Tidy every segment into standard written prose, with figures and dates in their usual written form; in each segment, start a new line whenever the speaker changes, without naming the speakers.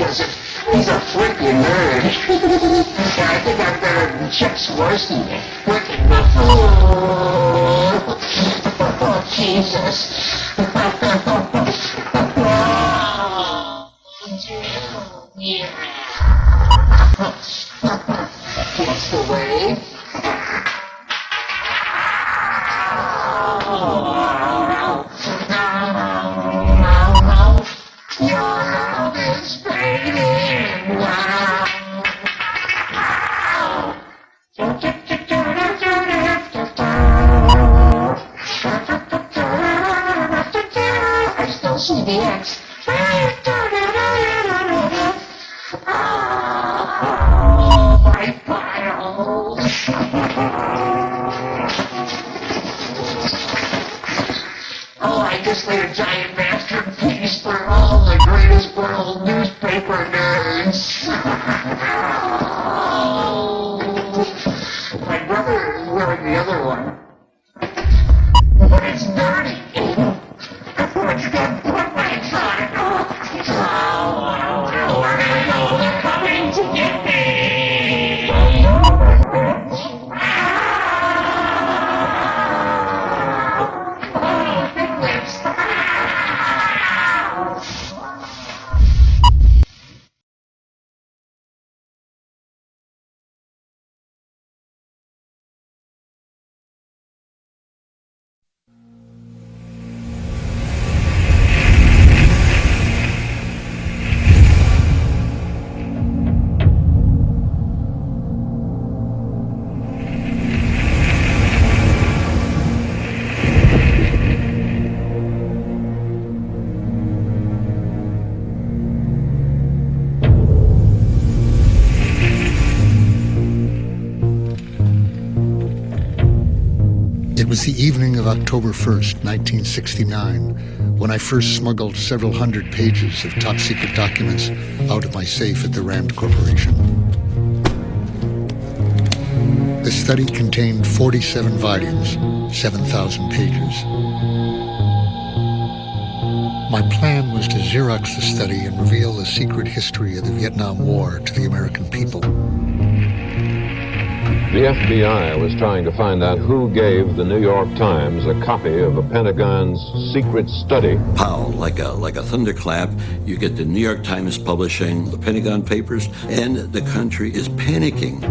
does it. He's a freaking nerd. I think I'm better than Chuck Swirsky. Freaking buffoon. Oh, Jesus. Yeah. That's the way. Your love is fading. I still see the X. Oh, my files. Oh, I just made a giant masterpiece for all the greatest world newspaper nerds. Oh, my brother is wearing the other one. But it's dirty. It's got footprints on it. Oh, no, they're coming to get me.
It was the evening of October 1st, 1969, when I first smuggled several hundred pages of top-secret documents out of my safe at the Rand Corporation. The study contained 47 volumes, 7,000 pages. My plan was to Xerox the study and reveal the secret history of the Vietnam War to the American people.
The FBI was trying to find out who gave the New York Times a copy of the Pentagon's secret study.
Pow, like a thunderclap, you get the New York Times publishing the Pentagon Papers, and the country is panicking.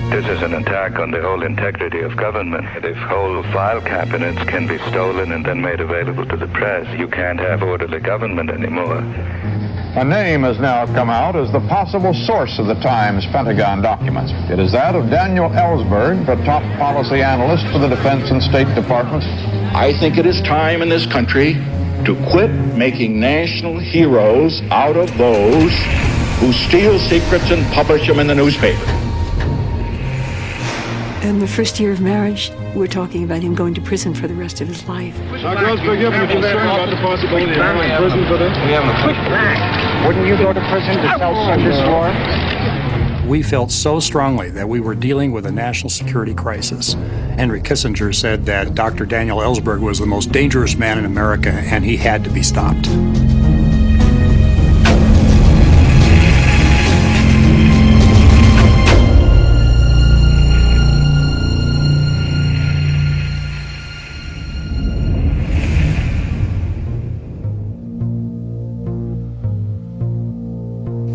This is an attack on the whole integrity of government. If whole file cabinets can be stolen and then made available to the press, you can't have orderly government anymore.
A name has now come out as the possible source of the Times Pentagon documents. It is that of Daniel Ellsberg, the top policy analyst for the Defense and State Departments.
I think it is time in this country to quit making national heroes out of those who steal secrets and publish them in the newspaper.
In the first year of marriage, we're talking about him going to prison for the rest of his life.
Now, girls, forgive me, concerned about the possibility of going to prison for this?
We have a quick back.
Wouldn't you go to prison to tell such a story?
We felt so strongly that we were dealing with a national security crisis. Henry Kissinger said that Dr. Daniel Ellsberg was the most dangerous man in America, and he had to be stopped.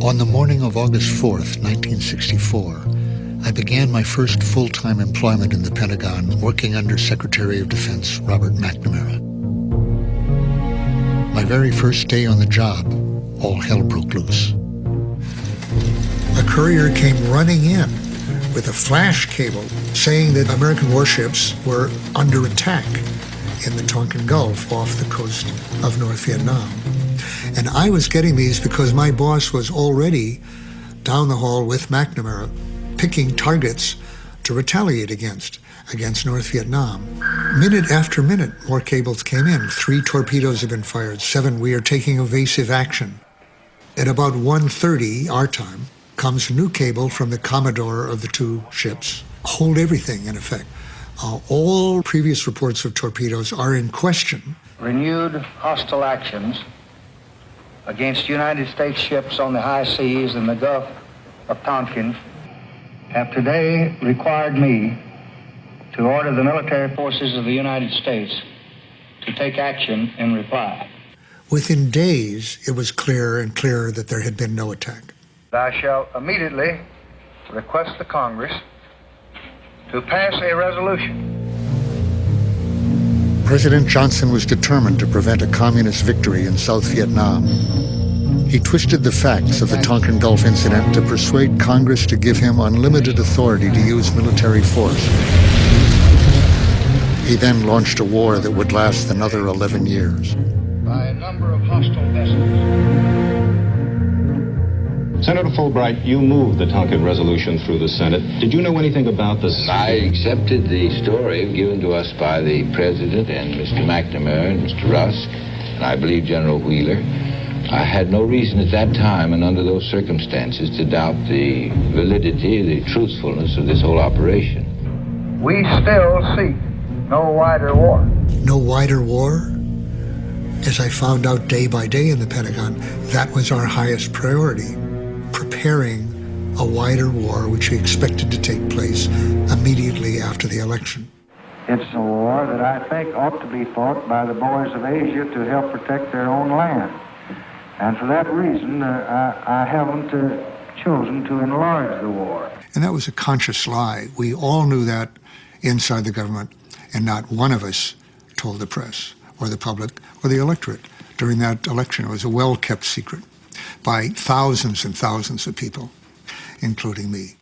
On the morning of August 4th, 1964, I began my first full-time employment in the Pentagon, working under Secretary of Defense Robert McNamara. My very first day on the job, all hell broke loose. A courier came running in with a flash cable saying that American warships were under attack in the Tonkin Gulf off the coast of North Vietnam. And I was getting these because my boss was already down the hall with McNamara picking targets to retaliate against North Vietnam. Minute after minute, more cables came in. 3 torpedoes have been fired. 7, we are taking evasive action. At about 1:30 our time, comes a new cable from the commodore of the 2 ships. Hold everything, in effect. All previous reports of torpedoes are in question.
Renewed hostile actions against United States ships on the high seas in the Gulf of Tonkin have today required me to order the military forces of the United States to take action in reply.
Within days, it was clearer and clearer that there had been no attack.
I shall immediately request the Congress to pass a resolution.
President Johnson was determined to prevent a communist victory in South Vietnam. He twisted the facts of the Tonkin Gulf incident to persuade Congress to give him unlimited authority to use military force. He then launched a war that would last another 11 years.
By a number of hostile vessels.
Senator Fulbright, you moved the Tonkin resolution through the Senate. Did you know anything about this?
I accepted the story given to us by the President and Mr. McNamara and Mr. Rusk, and I believe General Wheeler. I had no reason at that time and under those circumstances to doubt the validity, the truthfulness of this whole operation.
We still seek no wider war.
No wider war? As I found out day by day in the Pentagon, that was our highest priority. Preparing a wider war which we expected to take place immediately after the election.
It's a war that I think ought to be fought by the boys of Asia to help protect their own land. And for that reason, I haven't chosen to enlarge the war.
And that was a conscious lie. We all knew that inside the government, and not one of us told the press or the public or the electorate during that election. It was a well-kept secret by thousands and thousands of people, including me.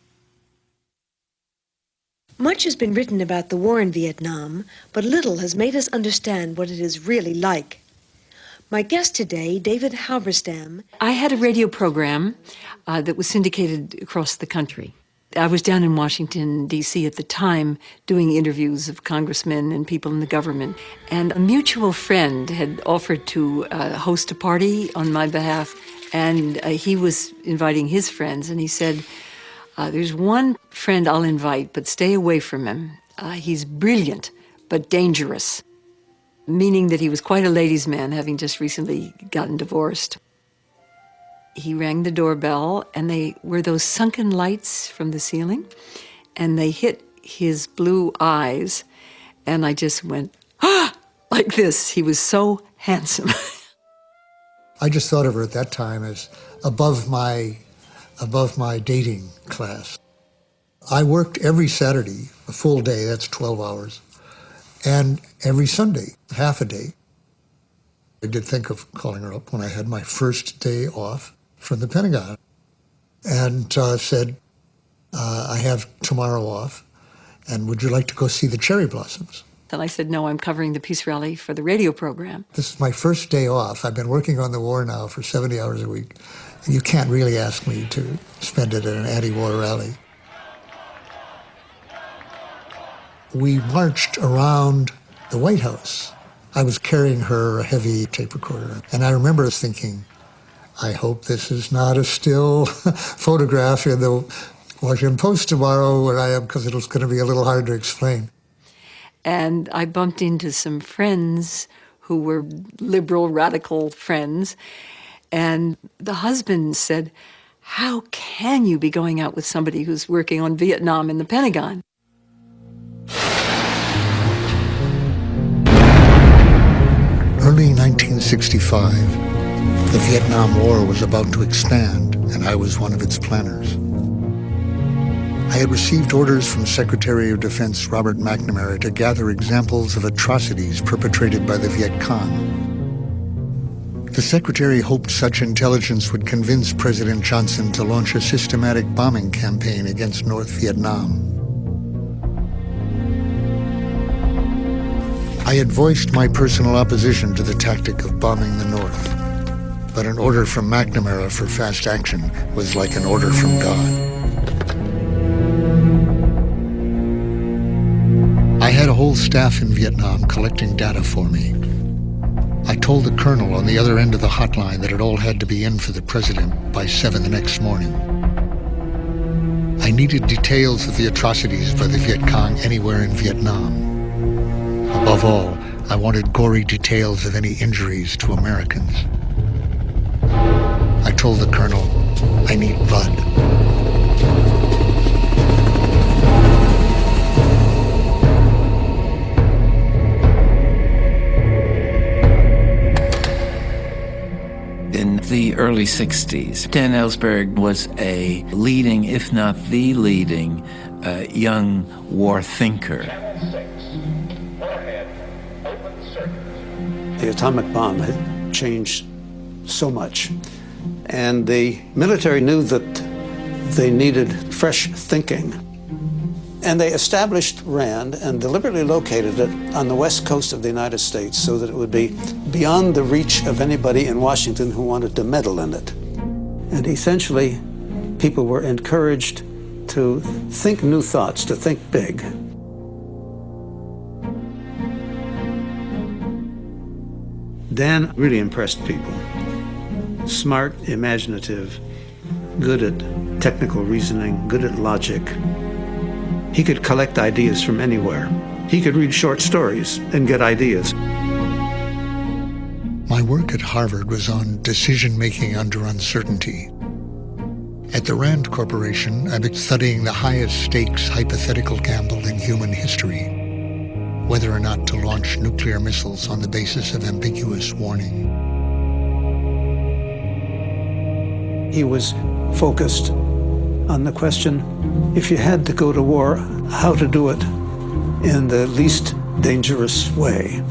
Much has been written about the war in Vietnam, but little has made us understand what it is really like. My guest today, David Halberstam.
I had a radio program that was syndicated across the country. I was down in Washington, D.C. at the time doing interviews of congressmen and people in the government. And a mutual friend had offered to host a party on my behalf. And he was inviting his friends. And he said, there's one friend I'll invite, but stay away from him. He's brilliant, but dangerous. Meaning that he was quite a ladies' man, having just recently gotten divorced. He rang the doorbell, and they were those sunken lights from the ceiling, and they hit his blue eyes, and I just went, ah, like this. He was so handsome.
I just thought of her at that time as above my dating class. I worked every Saturday, a full day, that's 12 hours, and every Sunday, half a day. I did think of calling her up when I had my first day off from the Pentagon and said, I have tomorrow off, and would you like to go see the cherry blossoms?
And I said, no, I'm covering the peace rally for the radio program.
This is my first day off. I've been working on the war now for 70 hours a week. And you can't really ask me to spend it at an anti-war rally. We marched around the White House. I was carrying her a heavy tape recorder. And I remember thinking, I hope this is not a still photograph in the Washington Post tomorrow where I am, because it's going to be a little hard to explain.
And I bumped into some friends who were liberal, radical friends. And the husband said, how can you be going out with somebody who's working on Vietnam in the Pentagon?
Early 1965, the Vietnam War was about to expand, and I was one of its planners. I had received orders from Secretary of Defense Robert McNamara to gather examples of atrocities perpetrated by the Viet Cong. The Secretary hoped such intelligence would convince President Johnson to launch a systematic bombing campaign against North Vietnam. I had voiced my personal opposition to the tactic of bombing the North, but an order from McNamara for fast action was like an order from God. I had a whole staff in Vietnam collecting data for me. I told the colonel on the other end of the hotline that it all had to be in for the president by 7 the next morning. I needed details of the atrocities by the Viet Cong anywhere in Vietnam. Above all, I wanted gory details of any injuries to Americans. I told the colonel, I need blood.
In the early 60s, Dan Ellsberg was a leading, if not the leading, young war thinker.
The atomic bomb had changed so much, and the military knew that they needed fresh thinking. And they established RAND and deliberately located it on the west coast of the United States so that it would be beyond the reach of anybody in Washington who wanted to meddle in it. And essentially, people were encouraged to think new thoughts, to think big. Dan really impressed people. Smart, imaginative, good at technical reasoning, good at logic. He could collect ideas from anywhere. He could read short stories and get ideas.
My work at Harvard was on decision-making under uncertainty. At the Rand Corporation, I've been studying the highest stakes hypothetical gamble in human history, whether or not to launch nuclear missiles on the basis of ambiguous warning.
He was focused on the question, if you had to go to war, how to do it in the least dangerous way.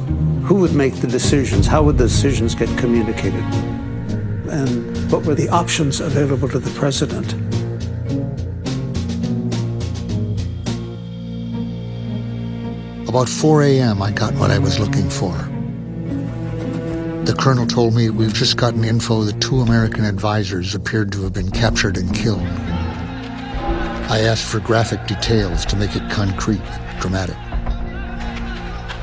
Who would make the decisions? How would the decisions get communicated? And what were the options available to the president?
About 4 a.m., I got what I was looking for. The colonel told me we've just gotten info that 2 American advisors appeared to have been captured and killed. I asked for graphic details to make it concrete, dramatic.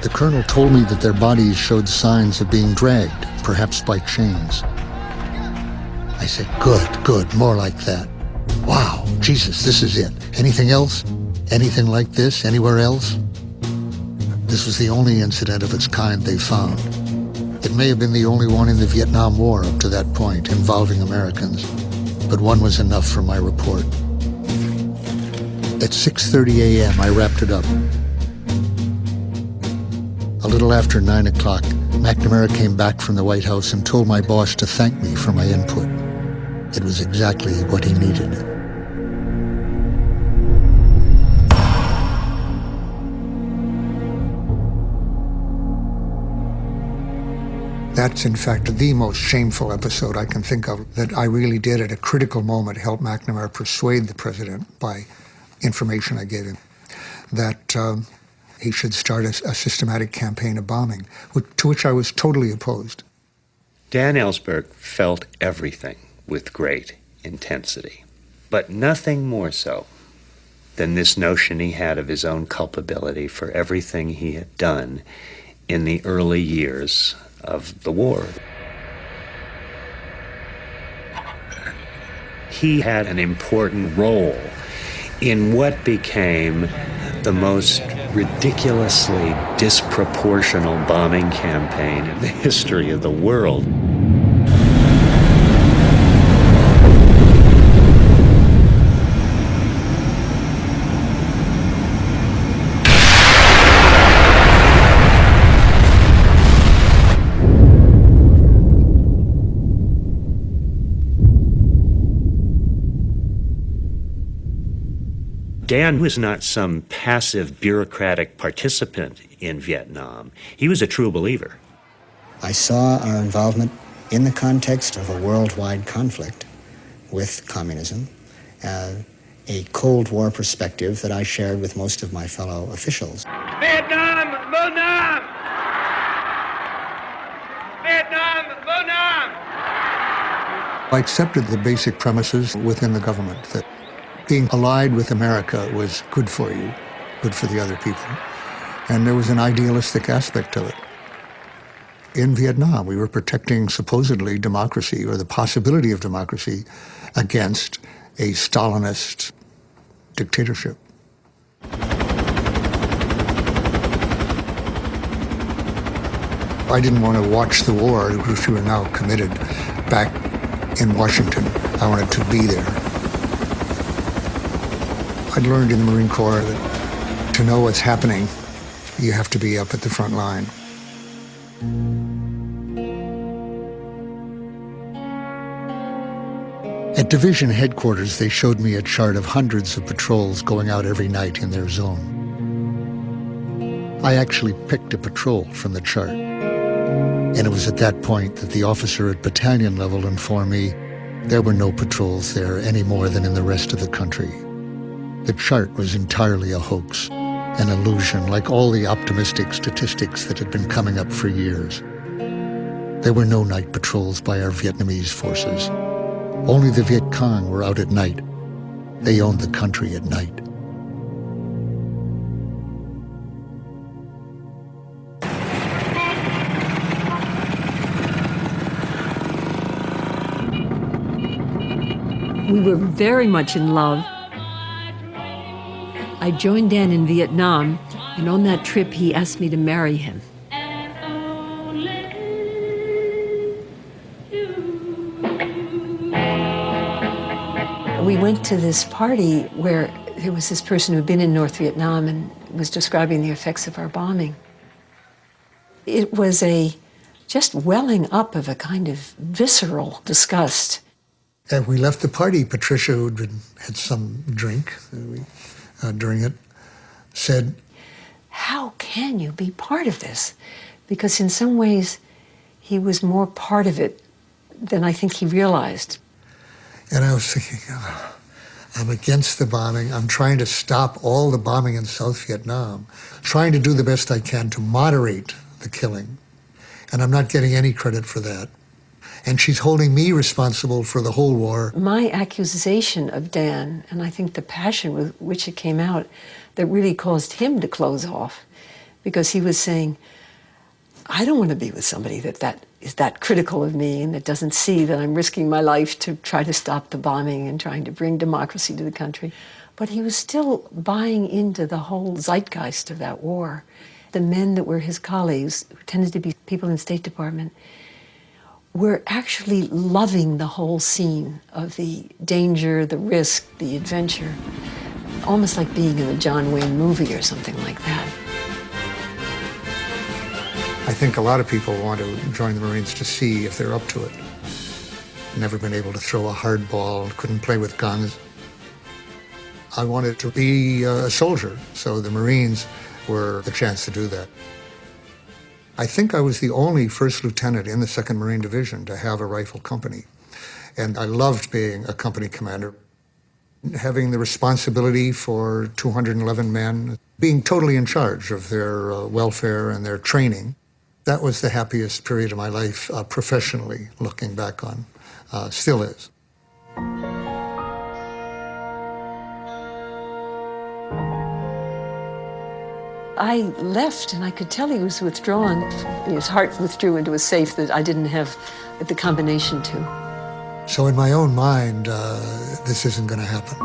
The colonel told me that their bodies showed signs of being dragged, perhaps by chains. I said, good, more like that. Wow, Jesus, this is it. Anything else? Anything like this, anywhere else? This was the only incident of its kind they found. It may have been the only one in the Vietnam War up to that point involving Americans, but one was enough for my report. At 6:30 a.m., I wrapped it up. A little after 9 o'clock, McNamara came back from the White House and told my boss to thank me for my input. It was exactly what he needed. That's, in fact, the most shameful episode I can think of that I really did at a critical moment help McNamara persuade the president by information I gave him that he should start a systematic campaign of bombing, to which I was totally opposed.
Dan Ellsberg felt everything with great intensity, but nothing more so than this notion he had of his own culpability for everything he had done in the early years of the war. He had an important role in what became the most ridiculously disproportional bombing campaign in the history of the world. Dan was not some passive bureaucratic participant in Vietnam. He was a true believer.
I saw our involvement in the context of a worldwide conflict with communism, a Cold War perspective that I shared with most of my fellow officials.
Vietnam, Vietnam! Vietnam, Vietnam!
I accepted the basic premises within the government that being allied with America was good for you, good for the other people. And there was an idealistic aspect to it. In Vietnam, we were protecting supposedly democracy, or the possibility of democracy, against a Stalinist dictatorship. I didn't want to watch the war, which we were now committed, back in Washington. I wanted to be there. I'd learned in the Marine Corps that to know what's happening, you have to be up at the front line. At division headquarters, they showed me a chart of hundreds of patrols going out every night in their zone. I actually picked a patrol from the chart. And it was at that point that the officer at battalion level informed me there were no patrols there any more than in the rest of the country. The chart was entirely a hoax, an illusion, like all the optimistic statistics that had been coming up for years. There were no night patrols by our Vietnamese forces. Only the Viet Cong were out at night. They owned the country at night.
We were very much in love. I joined Dan in Vietnam, and on that trip he asked me to marry him. We went to this party where there was this person who'd been in North Vietnam and was describing the effects of our bombing. It was a just welling up of a kind of visceral disgust.
As we left the party, Patricia, who'd had some drink during it, said,
"How can you be part of this?" Because in some ways, he was more part of it than I think he realized.
And I was thinking, oh, I'm against the bombing. I'm trying to stop all the bombing in South Vietnam, trying to do the best I can to moderate the killing. And I'm not getting any credit for that. And she's holding me responsible for the whole war.
My accusation of Dan, and I think the passion with which it came out, that really caused him to close off, because he was saying, I don't want to be with somebody that is that critical of me and that doesn't see that I'm risking my life to try to stop the bombing and trying to bring democracy to the country. But he was still buying into the whole zeitgeist of that war. The men that were his colleagues, who tended to be people in the State Department, were actually loving the whole scene of the danger, the risk, the adventure, almost like being in a John Wayne movie or something like that.
I think a lot of people want to join the Marines to see if they're up to it. Never been able to throw a hard ball, couldn't play with guns. I wanted to be a soldier, so the Marines were the chance to do that. I think I was the only first lieutenant in the 2nd Marine Division to have a rifle company. And I loved being a company commander, having the responsibility for 211 men, being totally in charge of their welfare and their training. That was the happiest period of my life professionally, looking back on. Still is.
I left, and I could tell he was withdrawn. His heart withdrew into a safe that I didn't have the combination to.
So in my own mind, this isn't going to happen.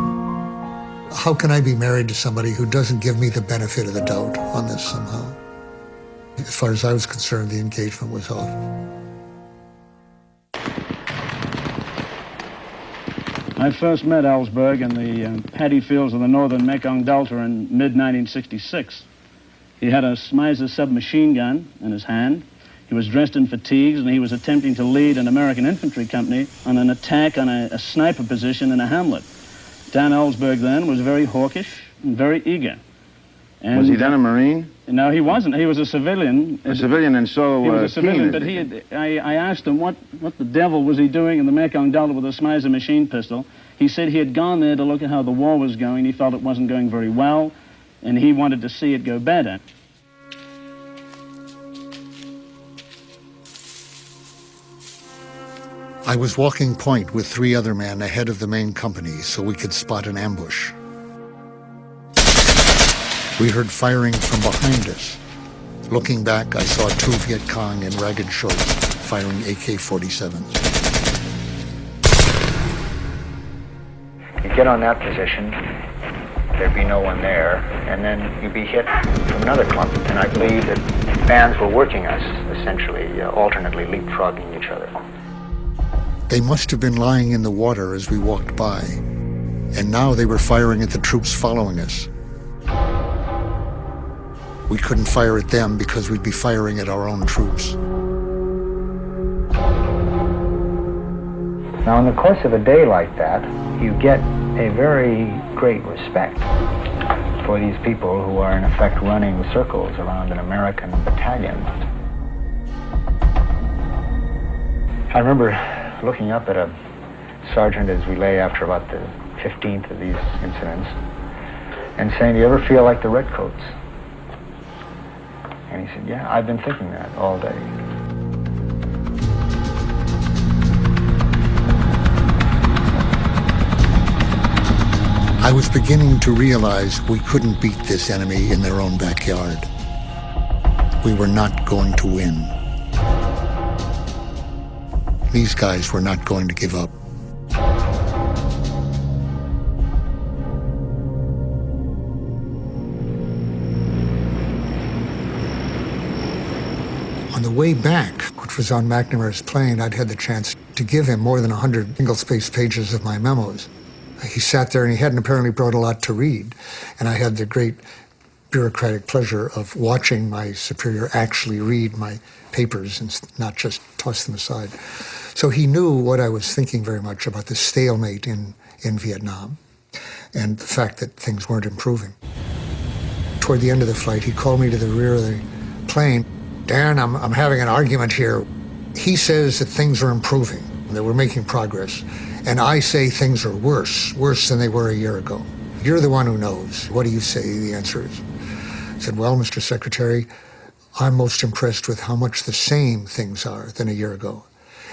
How can I be married to somebody who doesn't give me the benefit of the doubt on this somehow? As far as I was concerned, the engagement was off.
I first met Ellsberg in the paddy fields of the northern Mekong Delta in mid-1966. He had a Schmeisser submachine gun in his hand. He was dressed in fatigues, and he was attempting to lead an American infantry company on an attack on a sniper position in a hamlet. Dan Ellsberg then was very hawkish and very eager. And
was he then a Marine?
No, he wasn't. He was a civilian.
A civilian, and so
he was a civilian. But I asked him what the devil was he doing in the Mekong Delta with a Schmeisser machine pistol. He said he had gone there to look at how the war was going. He felt it wasn't going very well, and he wanted to see it go better.
I was walking point with 3 other men ahead of the main company so we could spot an ambush. We heard firing from behind us. Looking back, I saw 2 Viet Cong in ragged shorts firing AK-47s.
You get on that position, there'd be no one there, and then you'd be hit from another clump. And I believe that bands were working us, essentially, alternately leapfrogging each other.
They must have been lying in the water as we walked by, and now they were firing at the troops following us. We couldn't fire at them because we'd be firing at our own troops.
Now, in the course of a day like that, you get a very great respect for these people who are in effect running circles around an American battalion. I remember looking up at a sergeant as we lay after about the 15th of these incidents and saying, "Do you ever feel like the Redcoats?" And he said, "Yeah, I've been thinking that all day."
I was beginning to realize we couldn't beat this enemy in their own backyard. We were not going to win. These guys were not going to give up. On the way back, which was on McNamara's plane, I'd had the chance to give him more than 100 single-spaced pages of my memos. He sat there and he hadn't apparently brought a lot to read. And I had the great bureaucratic pleasure of watching my superior actually read my papers and not just toss them aside. So he knew what I was thinking very much about the stalemate in Vietnam and the fact that things weren't improving. Toward the end of the flight, he called me to the rear of the plane. "Dan, I'm having an argument here. He says that things are improving, that we're making progress. And I say things are worse than they were a year ago. You're the one who knows. What do you say the answer is?" I said, "Well, Mr. Secretary, I'm most impressed with how much the same things are than a year ago."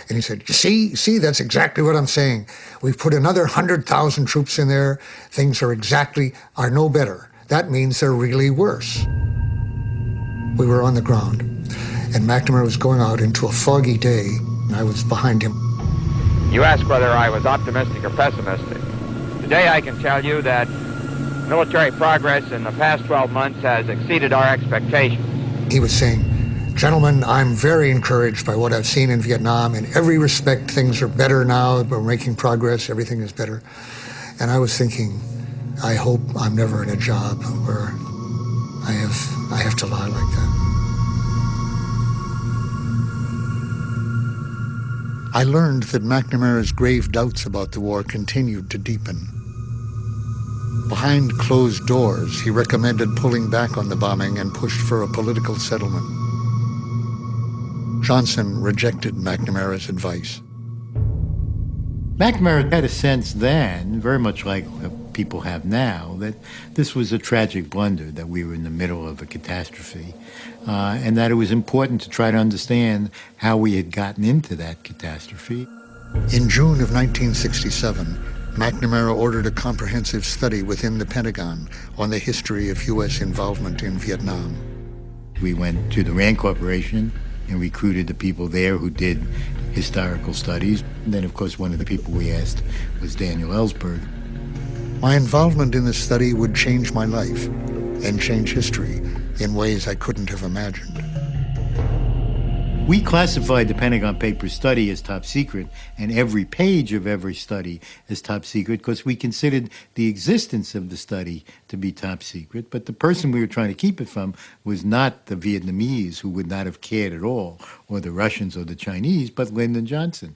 And he said, see, that's exactly what I'm saying. We've put another 100,000 troops in there. Things are no better. That means they're really worse. We were on the ground, and McNamara was going out into a foggy day, and I was behind him.
You ask whether I was optimistic or pessimistic. Today I can tell you that military progress in the past 12 months has exceeded our expectations.
He was saying, "Gentlemen, I'm very encouraged by what I've seen in Vietnam. In every respect, things are better now. We're making progress. Everything is better." And I was thinking, I hope I'm never in a job where I have to lie like that. I learned that McNamara's grave doubts about the war continued to deepen. Behind closed doors, he recommended pulling back on the bombing and pushed for a political settlement. Johnson rejected McNamara's advice.
McNamara had a sense then, very much like people have now, that this was a tragic blunder, that we were in the middle of a catastrophe, and that it was important to try to understand how we had gotten into that catastrophe.
In June of 1967, McNamara ordered a comprehensive study within the Pentagon on the history of U.S. involvement in Vietnam.
We went to the RAND Corporation and recruited the people there who did historical studies. And then, of course, one of the people we asked was Daniel Ellsberg.
My involvement in the study would change my life and change history in ways I couldn't have imagined.
We classified the Pentagon Papers study as top secret and every page of every study as top secret because we considered the existence of the study to be top secret, but the person we were trying to keep it from was not the Vietnamese, who would not have cared at all, or the Russians or the Chinese, but Lyndon Johnson.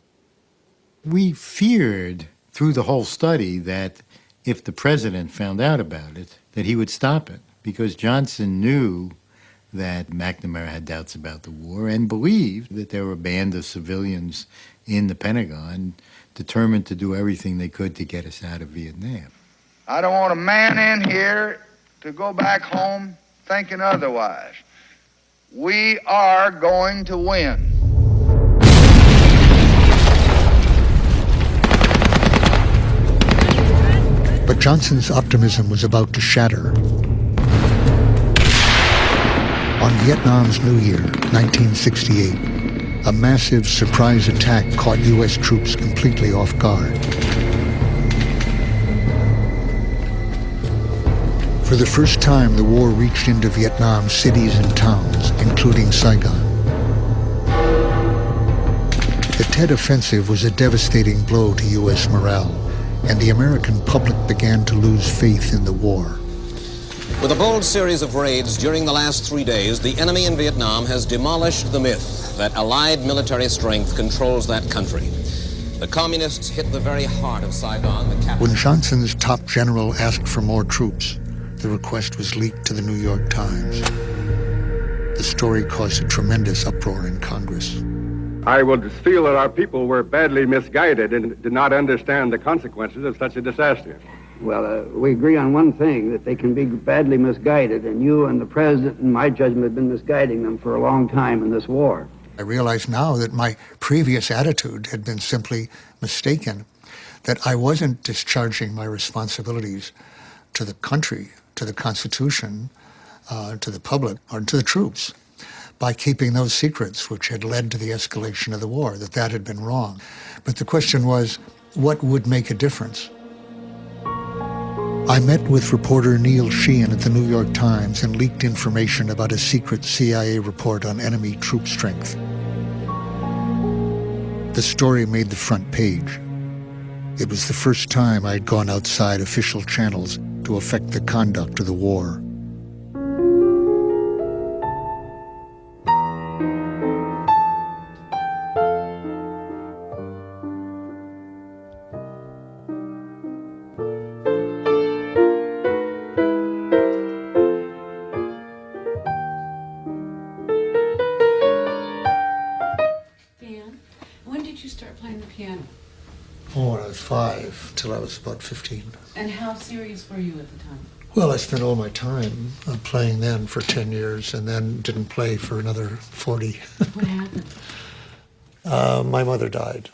We feared through the whole study that if the president found out about it, that he would stop it, because Johnson knew that McNamara had doubts about the war and believed that there were a band of civilians in the Pentagon determined to do everything they could to get us out of Vietnam.
I don't want a man in here to go back home thinking otherwise. We are going to win.
But Johnson's optimism was about to shatter. On Vietnam's New Year, 1968, a massive surprise attack caught U.S. troops completely off guard. For the first time, the war reached into Vietnam's cities and towns, including Saigon. The Tet Offensive was a devastating blow to U.S. morale, and the American public began to lose faith in the war.
With a bold series of raids during the last 3 days, the enemy in Vietnam has demolished the myth that Allied military strength controls that country. The communists hit the very heart of Saigon, the capital.
When Johnson's top general asked for more troops, the request was leaked to the New York Times. The story caused a tremendous uproar in Congress.
I would feel that our people were badly misguided and did not understand the consequences of such a disaster.
Well, we agree on one thing, that they can be badly misguided, and you and the president, in my judgment, have been misguiding them for a long time in this war.
I realize now that my previous attitude had been simply mistaken, that I wasn't discharging my responsibilities to the country, to the Constitution, to the public, or to the troops, by keeping those secrets which had led to the escalation of the war, that had been wrong. But the question was, what would make a difference? I met with reporter Neil Sheehan at the New York Times and leaked information about a secret CIA report on enemy troop strength. The story made the front page. It was the first time I had gone outside official channels to affect the conduct of the war. When I was 5, till I was about 15.
And how serious were you at the time?
Well, I spent all my time playing then for 10 years and then didn't play for another 40.
What happened?
My mother died,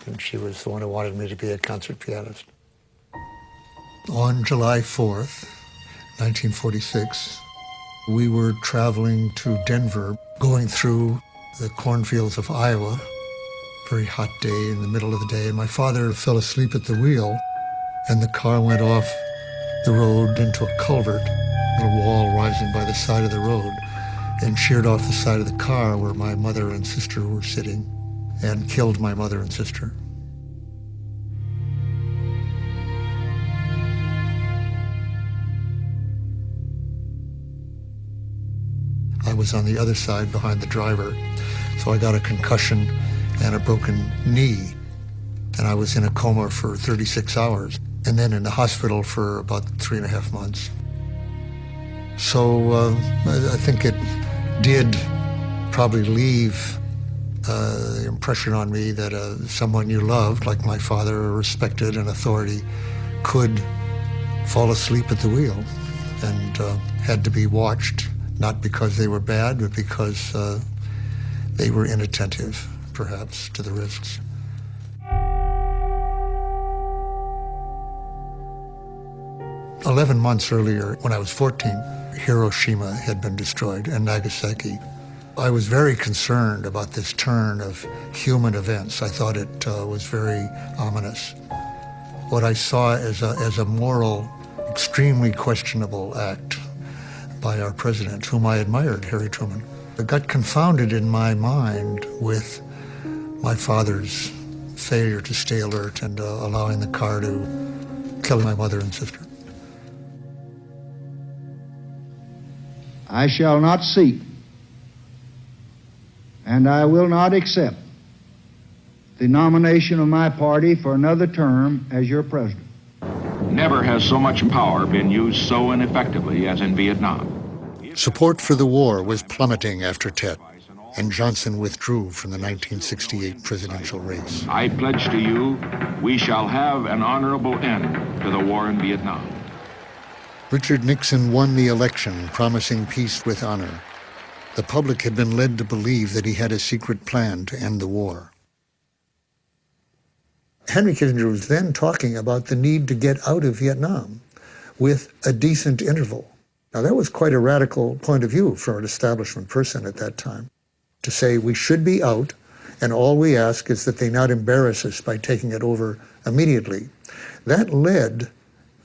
and she was the one who wanted me to be a concert pianist. On July 4th, 1946, we were traveling to Denver, going through the cornfields of Iowa. Very hot day in the middle of the day. My father fell asleep at the wheel, and the car went off the road into a culvert, a little wall rising by the side of the road, and sheared off the side of the car where my mother and sister were sitting, and killed my mother and sister. I was on the other side behind the driver, so I got a concussion and a broken knee, and I was in a coma for 36 hours, and then in the hospital for about 3.5 months. So I think it did probably leave the impression on me that someone you loved, like my father, or respected an authority, could fall asleep at the wheel and had to be watched, not because they were bad, but because they were inattentive, perhaps, to the risks. "11 months earlier, when I was 14, Hiroshima had been destroyed and Nagasaki. I was very concerned about this turn of human events. I thought it was very ominous. What I saw as a moral, extremely questionable act by our president, whom I admired, Harry Truman. It got confounded in my mind with my father's failure to stay alert and allowing the car to kill my mother and sister.
I shall not seek, and I will not accept the nomination of my party for another term as your president.
Never has so much power been used so ineffectively as in Vietnam.
Support for the war was plummeting after Tet, and Johnson withdrew from the 1968 presidential race.
I pledge to you, we shall have an honorable end to the war in Vietnam.
Richard Nixon won the election, promising peace with honor. The public had been led to believe that he had a secret plan to end the war. Henry Kissinger was then talking about the need to get out of Vietnam with a decent interval. Now, that was quite a radical point of view for an establishment person at that time, to say we should be out, and all we ask is that they not embarrass us by taking it over immediately. That led,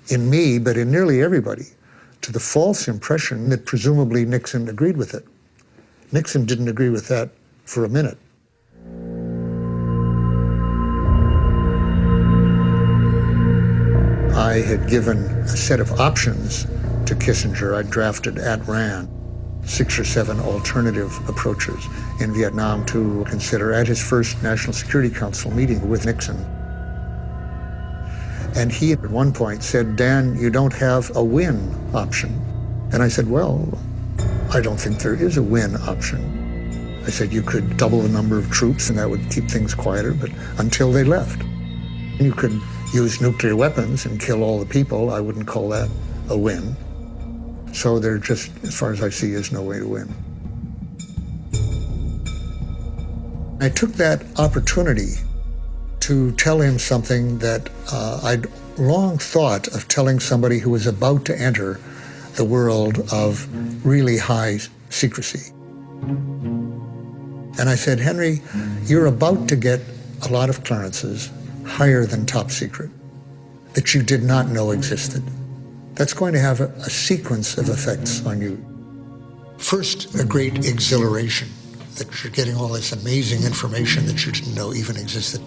in me, but in nearly everybody, to the false impression that presumably Nixon agreed with it. Nixon didn't agree with that for a minute. I had given a set of options to Kissinger. I drafted at Rand 6 or 7 alternative approaches in Vietnam to consider at his first National Security Council meeting with Nixon. And he at one point said, "Dan, you don't have a win option." And I said, "Well, I don't think there is a win option." I said, "You could double the number of troops and that would keep things quieter, but until they left. You could use nuclear weapons and kill all the people. I wouldn't call that a win. So there just, as far as I see, is no way to win." I took that opportunity to tell him something that I'd long thought of telling somebody who was about to enter the world of really high secrecy. And I said, "Henry, you're about to get a lot of clearances higher than top secret that you did not know existed. That's going to have a sequence of effects on you. First, a great exhilaration that you're getting all this amazing information that you didn't know even existed.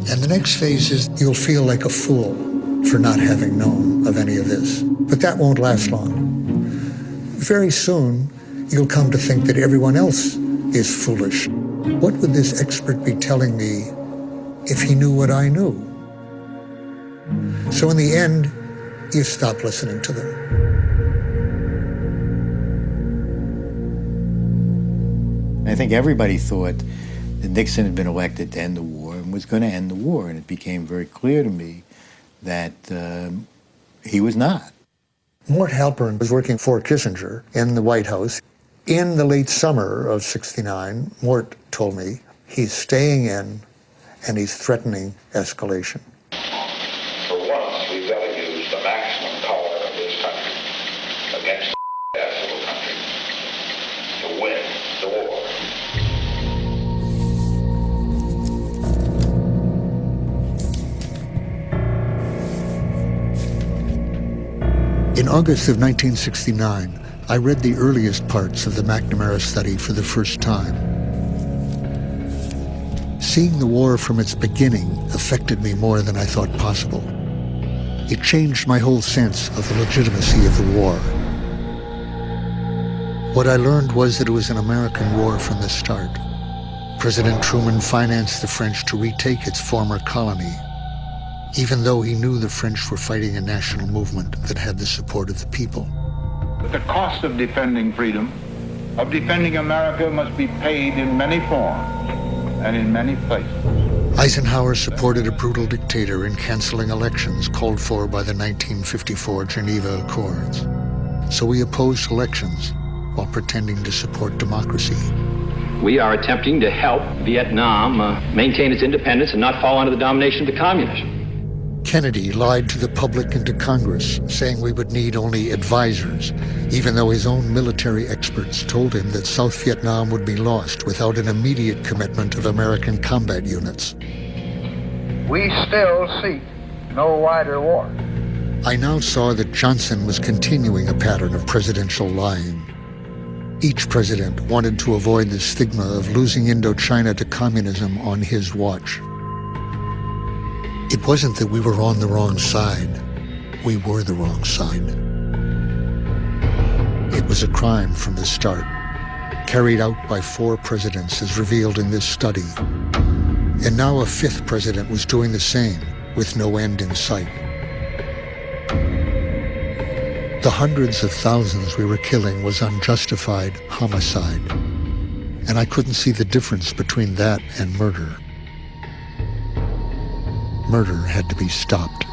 And the next phase is you'll feel like a fool for not having known of any of this. But that won't last long. Very soon, you'll come to think that everyone else is foolish. What would this expert be telling me if he knew what I knew?" So in the end, you stop listening to them.
I think everybody thought that Nixon had been elected to end the war and was going to end the war, and it became very clear to me that he was not.
Mort Halpern was working for Kissinger in the White House. In the late summer of '69, Mort told me he's staying in and he's threatening escalation.
For once, we've got to use the maximum power of this country against that little country to win the war.
In August of 1969, I read the earliest parts of the McNamara study for the first time. Seeing the war from its beginning affected me more than I thought possible. It changed my whole sense of the legitimacy of the war. What I learned was that it was an American war from the start. President Truman financed the French to retake its former colony, even though he knew the French were fighting a national movement that had the support of the people.
But the cost of defending freedom, of defending America, must be paid in many forms and in many places.
Eisenhower supported a brutal dictator in canceling elections called for by the 1954 Geneva Accords. So we opposed elections while pretending to support democracy.
We are attempting to help Vietnam maintain its independence and not fall under the domination of the communists.
Kennedy lied to the public and to Congress, saying we would need only advisors, even though his own military experts told him that South Vietnam would be lost without an immediate commitment of American combat units.
We still seek no wider war.
I now saw that Johnson was continuing a pattern of presidential lying. Each president wanted to avoid the stigma of losing Indochina to communism on his watch. It wasn't that we were on the wrong side. We were the wrong side. It was a crime from the start, carried out by 4 presidents as revealed in this study. And now a 5th president was doing the same, with no end in sight. The hundreds of thousands we were killing was unjustified homicide, and I couldn't see the difference between that and murder. Murder had to be stopped.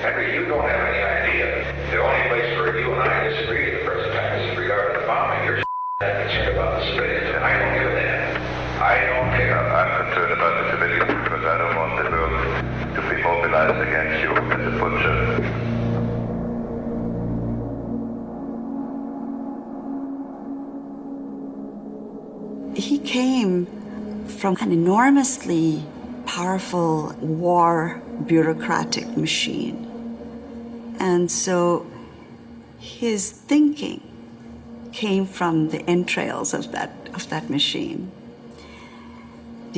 Henry, you don't have any idea. The only place where you and I disagree the first time is regarding the bombing. You're concerned about the civilians, and I don't give a damn. I don't care. I'm concerned about the civilians because I don't want the world to be mobilized against you as a butcher.
He came from an enormously powerful war bureaucratic machine. And so his thinking came from the entrails of that machine.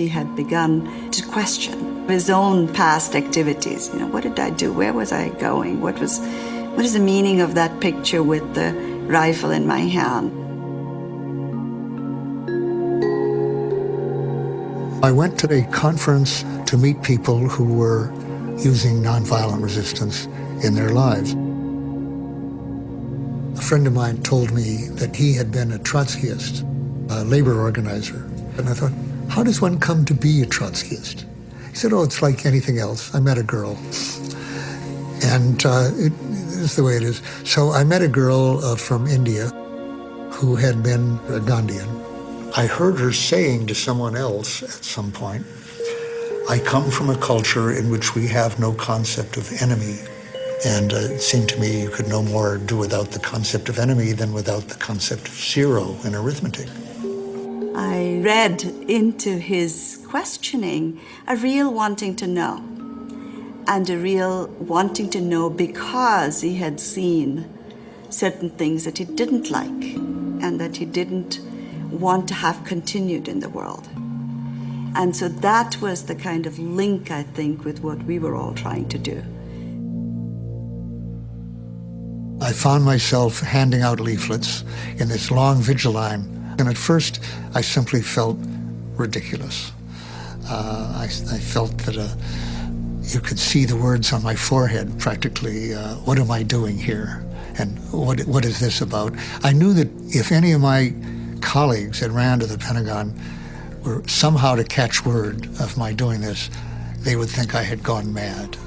He had begun to question his own past activities. What did I do? Where was I going? What is the meaning of that picture with the rifle in my hand?
I went to a conference to meet people who were using nonviolent resistance in their lives. A friend of mine told me that he had been a Trotskyist, a labor organizer. And I thought, how does one come to be a Trotskyist? He said, oh, it's like anything else. I met a girl. And it is the way it is. So I met a girl from India who had been a Gandhian. I heard her saying to someone else at some point, I come from a culture in which we have no concept of enemy. And it seemed to me you could no more do without the concept of enemy than without the concept of zero in arithmetic.
I read into his questioning a real wanting to know, and a real wanting to know because he had seen certain things that he didn't like and that he didn't want to have continued in the world. And so that was the kind of link, I think, with what we were all trying to do.
I found myself handing out leaflets in this long vigil line. And at first, I simply felt ridiculous. I felt that you could see the words on my forehead practically. What am I doing here? And what is this about? I knew that if any of my colleagues that ran to the Pentagon were somehow to catch word of my doing this, they would think I had gone mad.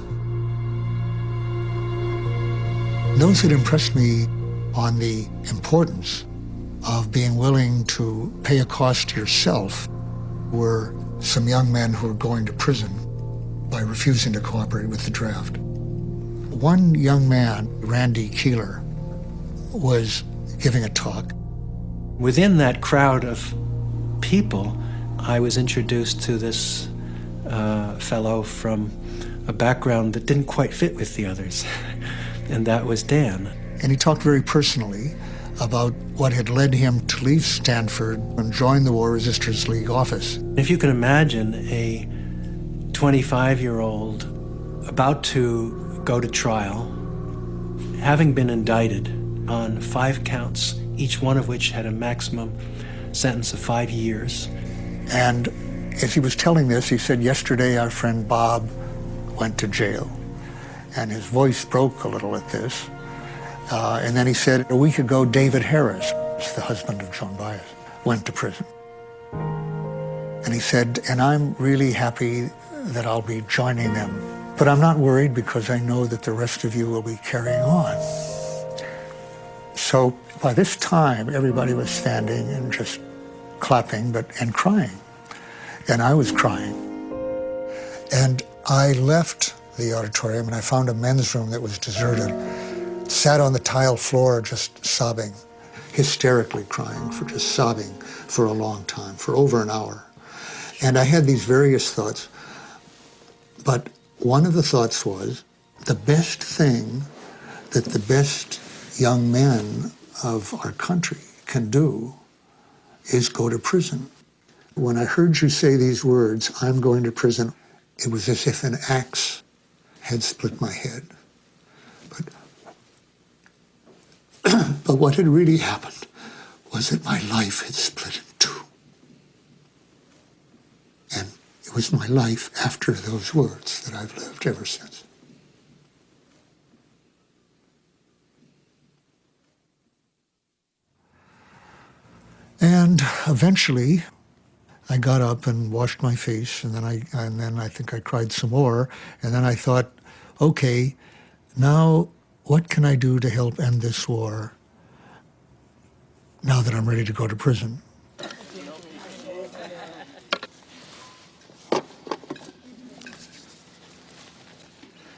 Those that impressed me on the importance of being willing to pay a cost to yourself were some young men who were going to prison by refusing to cooperate with the draft. One young man, Randy Keeler, was giving a talk.
Within that crowd of people, I was introduced to this fellow from a background that didn't quite fit with the others, and that was Dan.
And he talked very personally about what had led him to leave Stanford and join the War Resisters League office.
If you can imagine a 25-year-old about to go to trial, having been indicted on 5 counts, each one of which had a maximum sentence of 5 years.
And as he was telling this, he said, yesterday our friend Bob went to jail. And his voice broke a little at this. And then he said, a week ago, David Harris, the husband of Joan Baez, went to prison. And he said, and I'm really happy that I'll be joining them. But I'm not worried because I know that the rest of you will be carrying on. So by this time, everybody was standing and just clapping and crying. And I was crying. And I left the auditorium and I found a men's room that was deserted. Sat on the tile floor just sobbing, hysterically crying, just sobbing for a long time, for over an hour. And I had these various thoughts, but one of the thoughts was the best thing that the best young men of our country can do is go to prison. When I heard you say these words, I'm going to prison, it was as if an axe had split my head. But what had really happened was that my life had split in two. And it was my life after those words that I've lived ever since. And eventually, I got up and washed my face, and then I think I cried some more, and then I thought, okay, now what can I do to help end this war now that I'm ready to go to prison?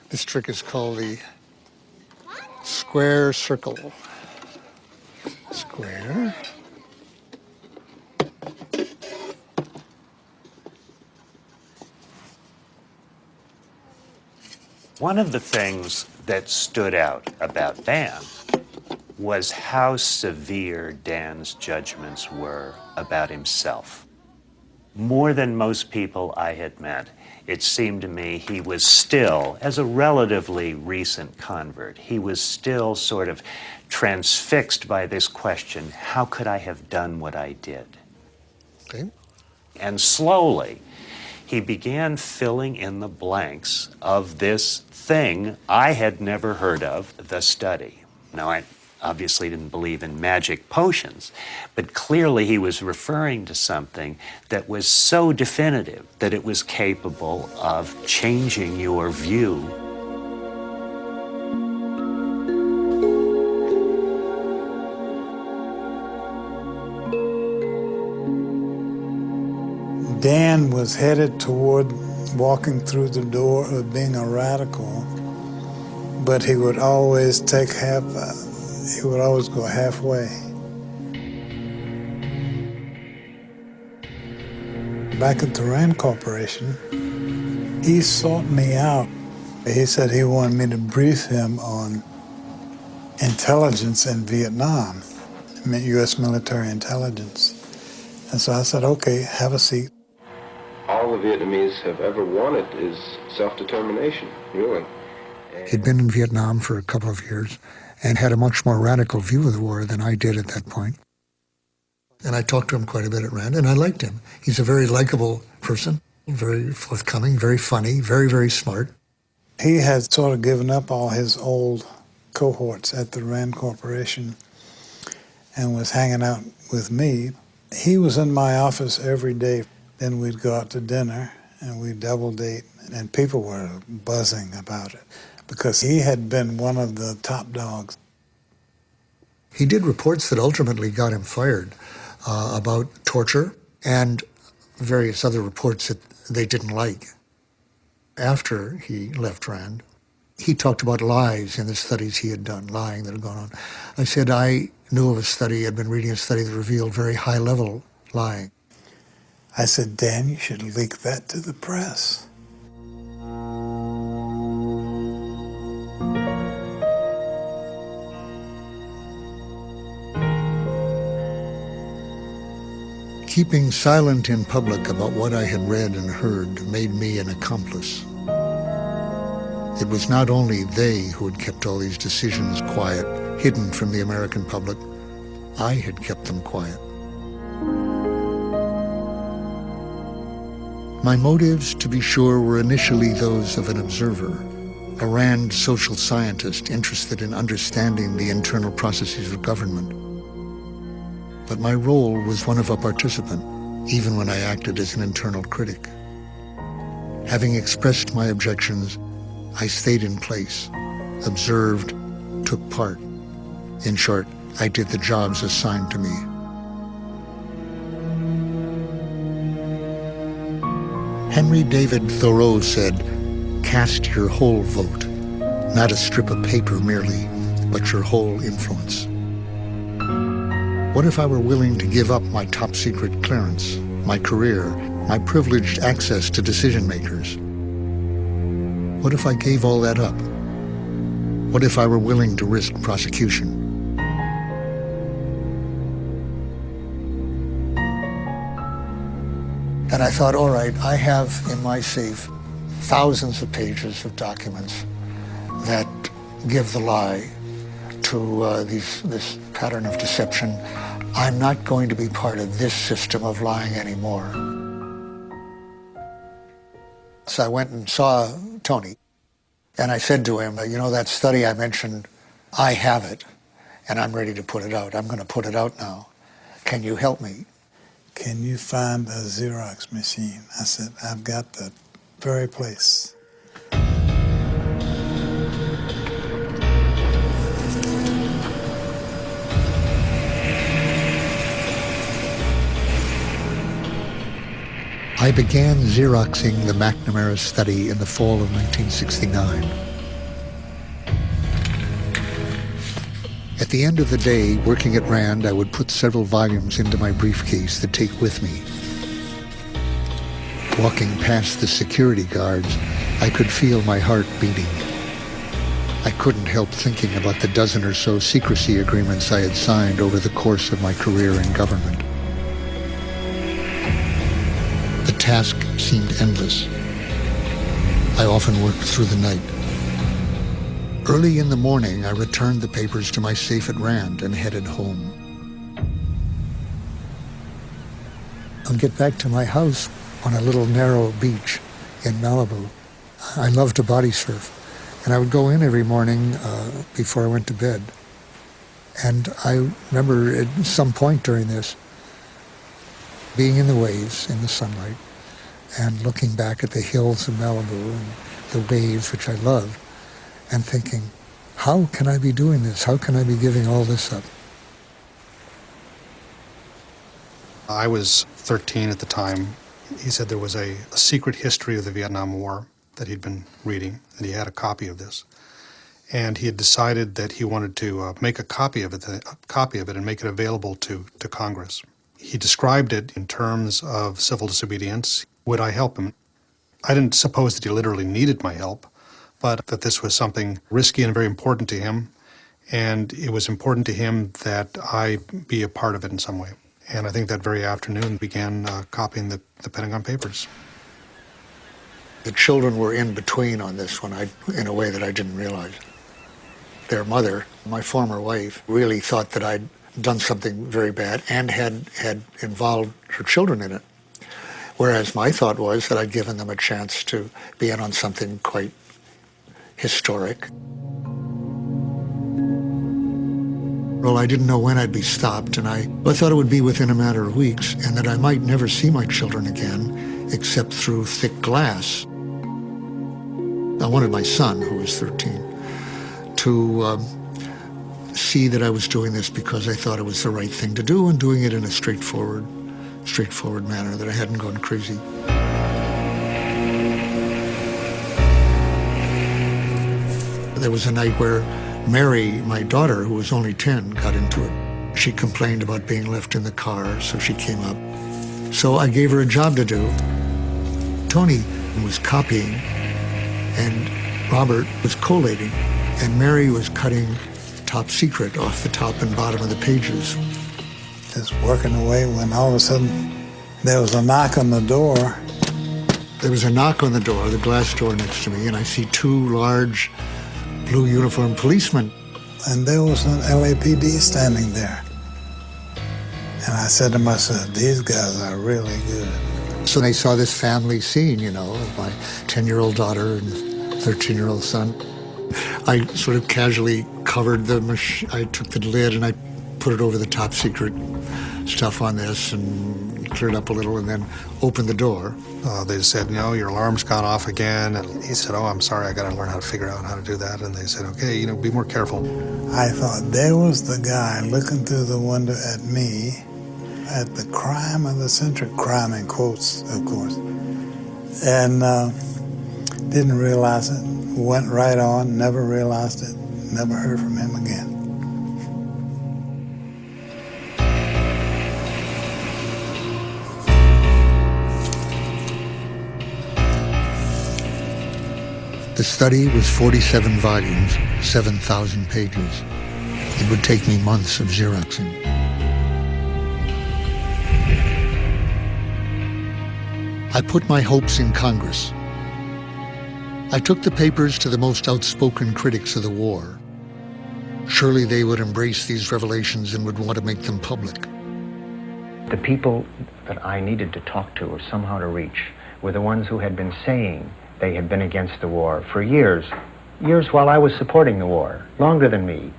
This trick is called the square circle. Square.
One of the things that stood out about Dan was how severe Dan's judgments were about himself. More than most people I had met, it seemed to me he was still, as a relatively recent convert, he was still sort of transfixed by this question, how could I have done what I did?
Okay.
And slowly, he began filling in the blanks of this thing I had never heard of, the study. Now, I obviously didn't believe in magic potions, but clearly he was referring to something that was so definitive that it was capable of changing your view.
Dan was headed toward walking through the door of being a radical, but he would always he would always go halfway. Back at the Rand Corporation, he sought me out. He said he wanted me to brief him on intelligence in Vietnam, U.S. military intelligence. And so I said, okay, have a seat.
All the Vietnamese have ever wanted is self-determination, really.
He'd been in Vietnam for a couple of years and had a much more radical view of the war than I did at that point. And I talked to him quite a bit at Rand, and I liked him. He's a very likable person, very forthcoming, very funny, very, very smart.
He had sort of given up all his old cohorts at the Rand Corporation and was hanging out with me. He was in my office every day. Then we'd go out to dinner and we'd double date, and people were buzzing about it because he had been one of the top dogs.
He did reports that ultimately got him fired about torture and various other reports that they didn't like. After he left Rand, he talked about lies in the studies he had done, lying that had gone on. I said I knew of a study, I'd been reading a study that revealed very high-level lying.
I said, Dan, you should leak that to the press.
Keeping silent in public about what I had read and heard made me an accomplice. It was not only they who had kept all these decisions quiet, hidden from the American public. I had kept them quiet. My motives, to be sure, were initially those of an observer, a Rand social scientist interested in understanding the internal processes of government. But my role was one of a participant, even when I acted as an internal critic. Having expressed my objections, I stayed in place, observed, took part. In short, I did the jobs assigned to me. Henry David Thoreau said, "Cast your whole vote, not a strip of paper merely, but your whole influence." What if I were willing to give up my top-secret clearance, my career, my privileged access to decision-makers? What if I gave all that up? What if I were willing to risk prosecution? And I thought, all right, I have in my safe thousands of pages of documents that give the lie to this pattern of deception. I'm not going to be part of this system of lying anymore. So I went and saw Tony, and I said to him, you know, that study I mentioned, I have it, and I'm ready to put it out. I'm going to put it out now. Can you help me?
Can you find a Xerox machine? I said, I've got the very place.
I began Xeroxing the McNamara study in the fall of 1969. At the end of the day, working at Rand, I would put several volumes into my briefcase to take with me. Walking past the security guards, I could feel my heart beating. I couldn't help thinking about the dozen or so secrecy agreements I had signed over the course of my career in government. task seemed endless. I often worked through the night. Early in the morning, I returned the papers to my safe at Rand and headed home. I'll get back to my house on a little narrow beach in Malibu. I love to body surf, and I would go in every morning before I went to bed. And I remember at some point during this, being in the waves in the sunlight and looking back at the hills of Malibu and the waves, which I love, and thinking, how can I be doing this? How can I be giving all this up?
I was 13 at the time. He said there was a secret history of the Vietnam War that he'd been reading, and he had a copy of this. And he had decided that he wanted to make a copy of it and make it available to Congress. He described it in terms of civil disobedience. Would I help him? I didn't suppose that he literally needed my help, but that this was something risky and very important to him, and it was important to him that I be a part of it in some way. And I think that very afternoon began copying the Pentagon Papers.
The children were in between on this one in a way that I didn't realize. Their mother, my former wife, really thought that I'd done something very bad and had involved her children in it. Whereas my thought was that I'd given them a chance to be in on something quite historic. Well, I didn't know when I'd be stopped, and I thought it would be within a matter of weeks, and that I might never see my children again, except through thick glass. I wanted my son, who was 13, to see that I was doing this because I thought it was the right thing to do, and doing it in a straightforward manner, that I hadn't gone crazy. There was a night where Mary, my daughter, who was only 10, got into it. She complained about being left in the car, so she came up. So I gave her a job to do. Tony was copying, and Robert was collating, and Mary was cutting top secret off the top and bottom of the pages.
Just working away when all of a sudden there was a knock on the door.
There was a knock on the door, the glass door next to me, and I see two large blue uniformed policemen.
And there was an LAPD standing there. And I said to myself, these guys are really good.
So they saw this family scene, of my 10-year-old daughter and 13-year-old son. I sort of casually covered I took the lid and I put it over the top secret stuff on this and cleared up a little and then opened the door.
They said, your alarm's gone off again. And he said, I'm sorry, I got to learn how to figure out how to do that. And they said, okay, be more careful.
I thought, there was the guy looking through the window at me, at the crime of the century, crime in quotes, of course, and didn't realize it, went right on, never realized it, never heard from him again.
The study was 47 volumes, 7,000 pages. It would take me months of Xeroxing. I put my hopes in Congress. I took the papers to the most outspoken critics of the war. Surely they would embrace these revelations and would want to make them public.
The people that I needed to talk to or somehow to reach were the ones who had been saying they had been against the war for years while I was supporting the war, longer than me,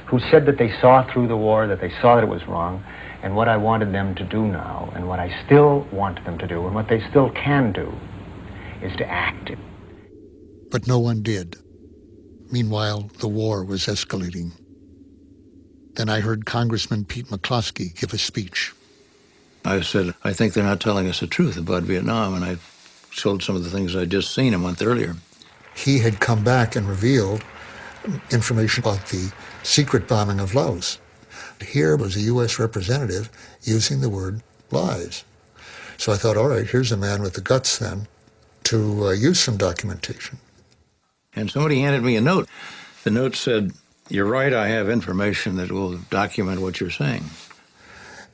who said that they saw through the war, that they saw that it was wrong, and what I wanted them to do now, and what I still want them to do, and what they still can do, is to act.
But no one did. Meanwhile, the war was escalating. Then I heard Congressman Pete McCloskey give a speech.
I said, I think they're not telling us the truth about Vietnam, and I showed some of the things I'd just seen a month earlier.
He had come back and revealed information about the secret bombing of Laos. Here was a U.S. representative using the word lies. So I thought, all right, here's a man with the guts then to use some documentation.
And somebody handed me a note. The note said, you're right, I have information that will document what you're saying.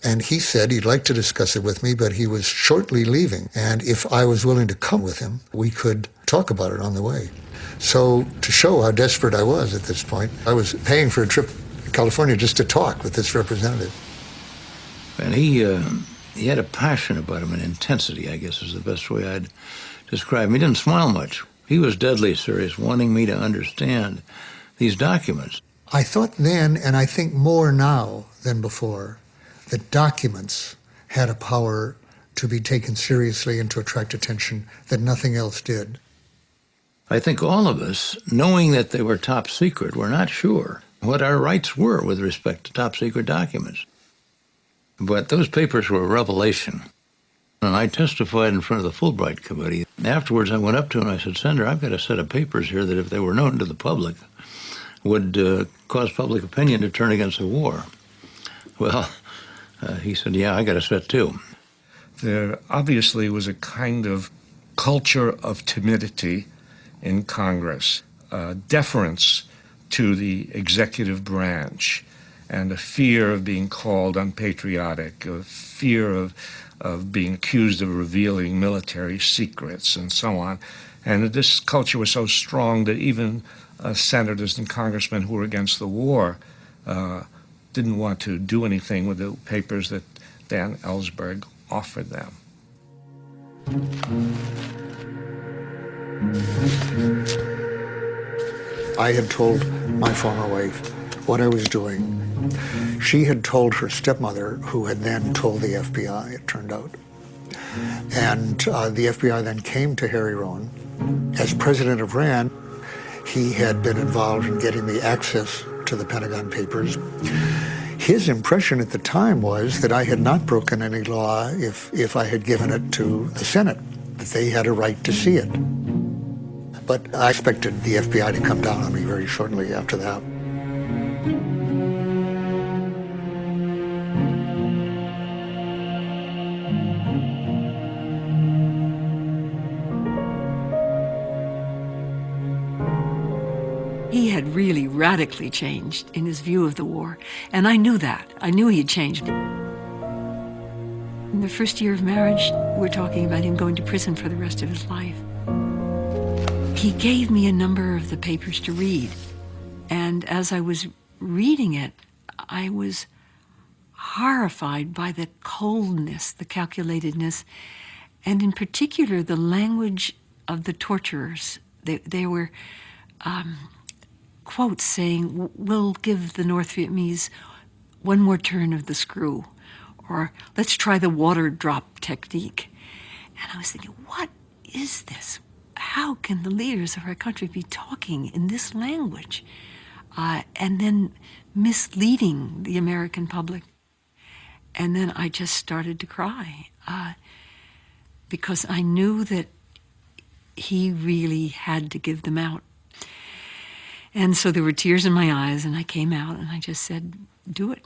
And he said he'd like to discuss it with me, but he was shortly leaving. And if I was willing to come with him, we could talk about it on the way. So to show how desperate I was at this point, I was paying for a trip to California just to talk with this representative.
And he had a passion about him, an intensity, I guess is the best way I'd describe him. He didn't smile much. He was deadly serious, wanting me to understand these documents.
I thought then, and I think more now than before, that documents had a power to be taken seriously and to attract attention that nothing else did.
I think all of us, knowing that they were top secret, were not sure what our rights were with respect to top secret documents. But those papers were a revelation. And I testified in front of the Fulbright Committee. Afterwards, I went up to him and I said, Senator, I've got a set of papers here that if they were known to the public, would cause public opinion to turn against the war. Well, he said, yeah, I got a set too.
There obviously was a kind of culture of timidity in Congress, deference to the executive branch, and a fear of being called unpatriotic, a fear of being accused of revealing military secrets and so on. And this culture was so strong that even senators and congressmen who were against the war didn't want to do anything with the papers that Dan Ellsberg offered them.
I had told my former wife what I was doing. She had told her stepmother, who had then told the FBI, it turned out. And the FBI then came to Harry Rowan. As president of RAND, he had been involved in getting me access to the Pentagon Papers. His impression at the time was that I had not broken any law if I had given it to the Senate, that they had a right to see it. But I expected the FBI to come down on me very shortly after that.
He had really radically changed in his view of the war, and I knew that. I knew he had changed. In the first year of marriage, we're talking about him going to prison for the rest of his life. He gave me a number of the papers to read, and as I was reading it, I was horrified by the coldness, the calculatedness, and in particular, the language of the torturers. They were quotes saying, we'll give the North Vietnamese one more turn of the screw, or let's try the water drop technique. And I was thinking, what is this? How can the leaders of our country be talking in this language and then misleading the American public? And then I just started to cry because I knew that he really had to give them out. And so there were tears in my eyes, and I came out and I just said, do it.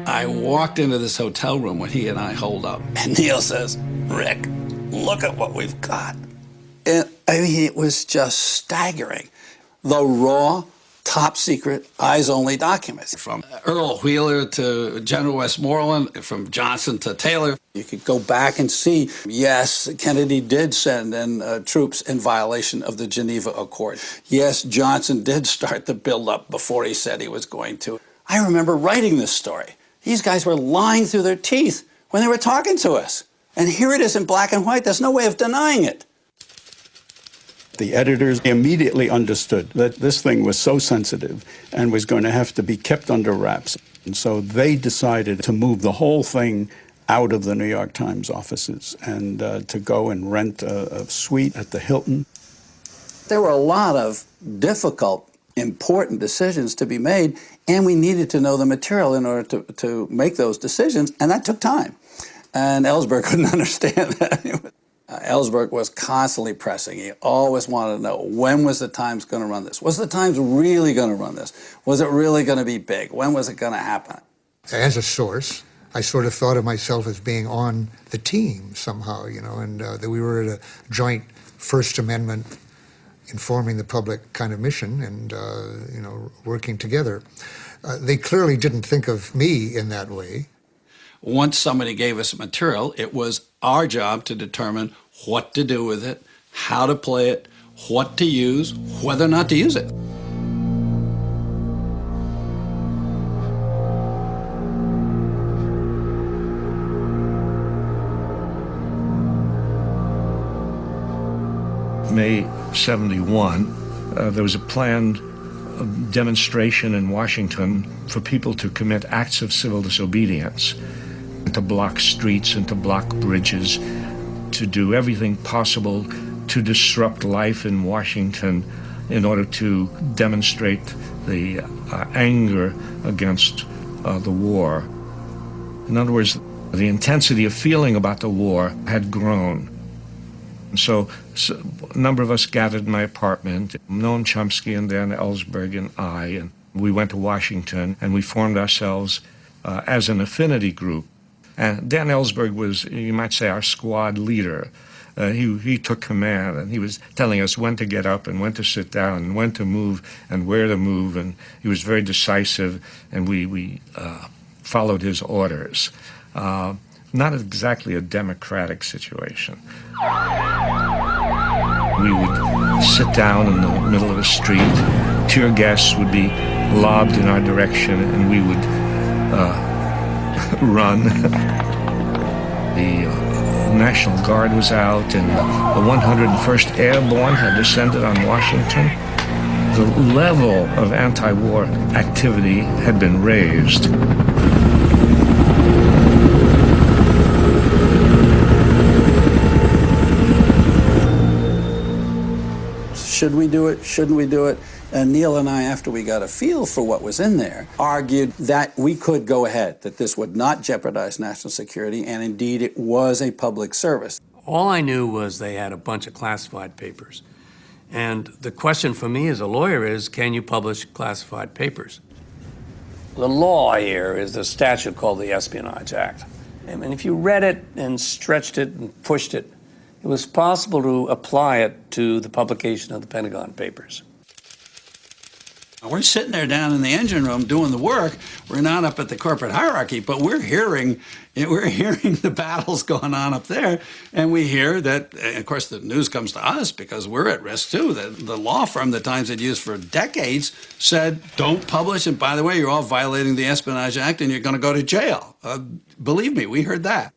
I walked into this hotel room when he and I holed up, and Neil says, Rick, look at what we've got. And I mean, it was just staggering. The raw, top secret, eyes-only documents. From Earl Wheeler to General Westmoreland, from Johnson to Taylor. You could go back and see, yes, Kennedy did send in troops in violation of the Geneva Accord. Yes, Johnson did start the buildup before he said he was going to. I remember writing this story. These guys were lying through their teeth when they were talking to us. And here it is in black and white. There's no way of denying it.
The editors immediately understood that this thing was so sensitive and was going to have to be kept under wraps. And so they decided to move the whole thing out of the New York Times offices and to go and rent a suite at the Hilton.
There were a lot of difficult, important decisions to be made, and we needed to know the material in order to make those decisions, and that took time. And Ellsberg couldn't understand that. Ellsberg was constantly pressing. He always wanted to know, when was the Times going to run this? Was the Times really going to run this? Was it really going to be big? When was it going to happen?
As a source, I sort of thought of myself as being on the team somehow, and that we were at a joint First Amendment informing the public kind of mission and, working together. They clearly didn't think of me in that way.
Once somebody gave us material, it was our job to determine what to do with it, how to play it, what to use, whether or not to use it.
May 71, there was a planned demonstration in Washington for people to commit acts of civil disobedience, to block streets and to block bridges, to do everything possible to disrupt life in Washington in order to demonstrate the anger against the war. In other words, the intensity of feeling about the war had grown. So a number of us gathered in my apartment, Noam Chomsky and Dan Ellsberg and I, and we went to Washington and we formed ourselves as an affinity group. And Dan Ellsberg was, you might say, our squad leader. He took command, and he was telling us when to get up and when to sit down and when to move and where to move, and he was very decisive, and we followed his orders. Not exactly a democratic situation. We would sit down in the middle of a street, tear gas would be lobbed in our direction, and we would run. The National Guard was out, and the 101st Airborne had descended on Washington. The level of anti-war activity had been raised.
Should we do it? Shouldn't we do it? And Neil and I, after we got a feel for what was in there, argued that we could go ahead, that this would not jeopardize national security, and indeed it was a public service.
All I knew was they had a bunch of classified papers. And the question for me as a lawyer is, can you publish classified papers? The law here is the statute called the Espionage Act. And if you read it and stretched it and pushed it, it was possible to apply it to the publication of the Pentagon Papers.
We're sitting there down in the engine room doing the work. We're not up at the corporate hierarchy, but we're hearing the battles going on up there, and we hear that, of course, the news comes to us because we're at risk too. The law firm the Times had used for decades said, don't publish, and by the way, you're all violating the Espionage Act and you're going to go to jail. Believe me, we heard that.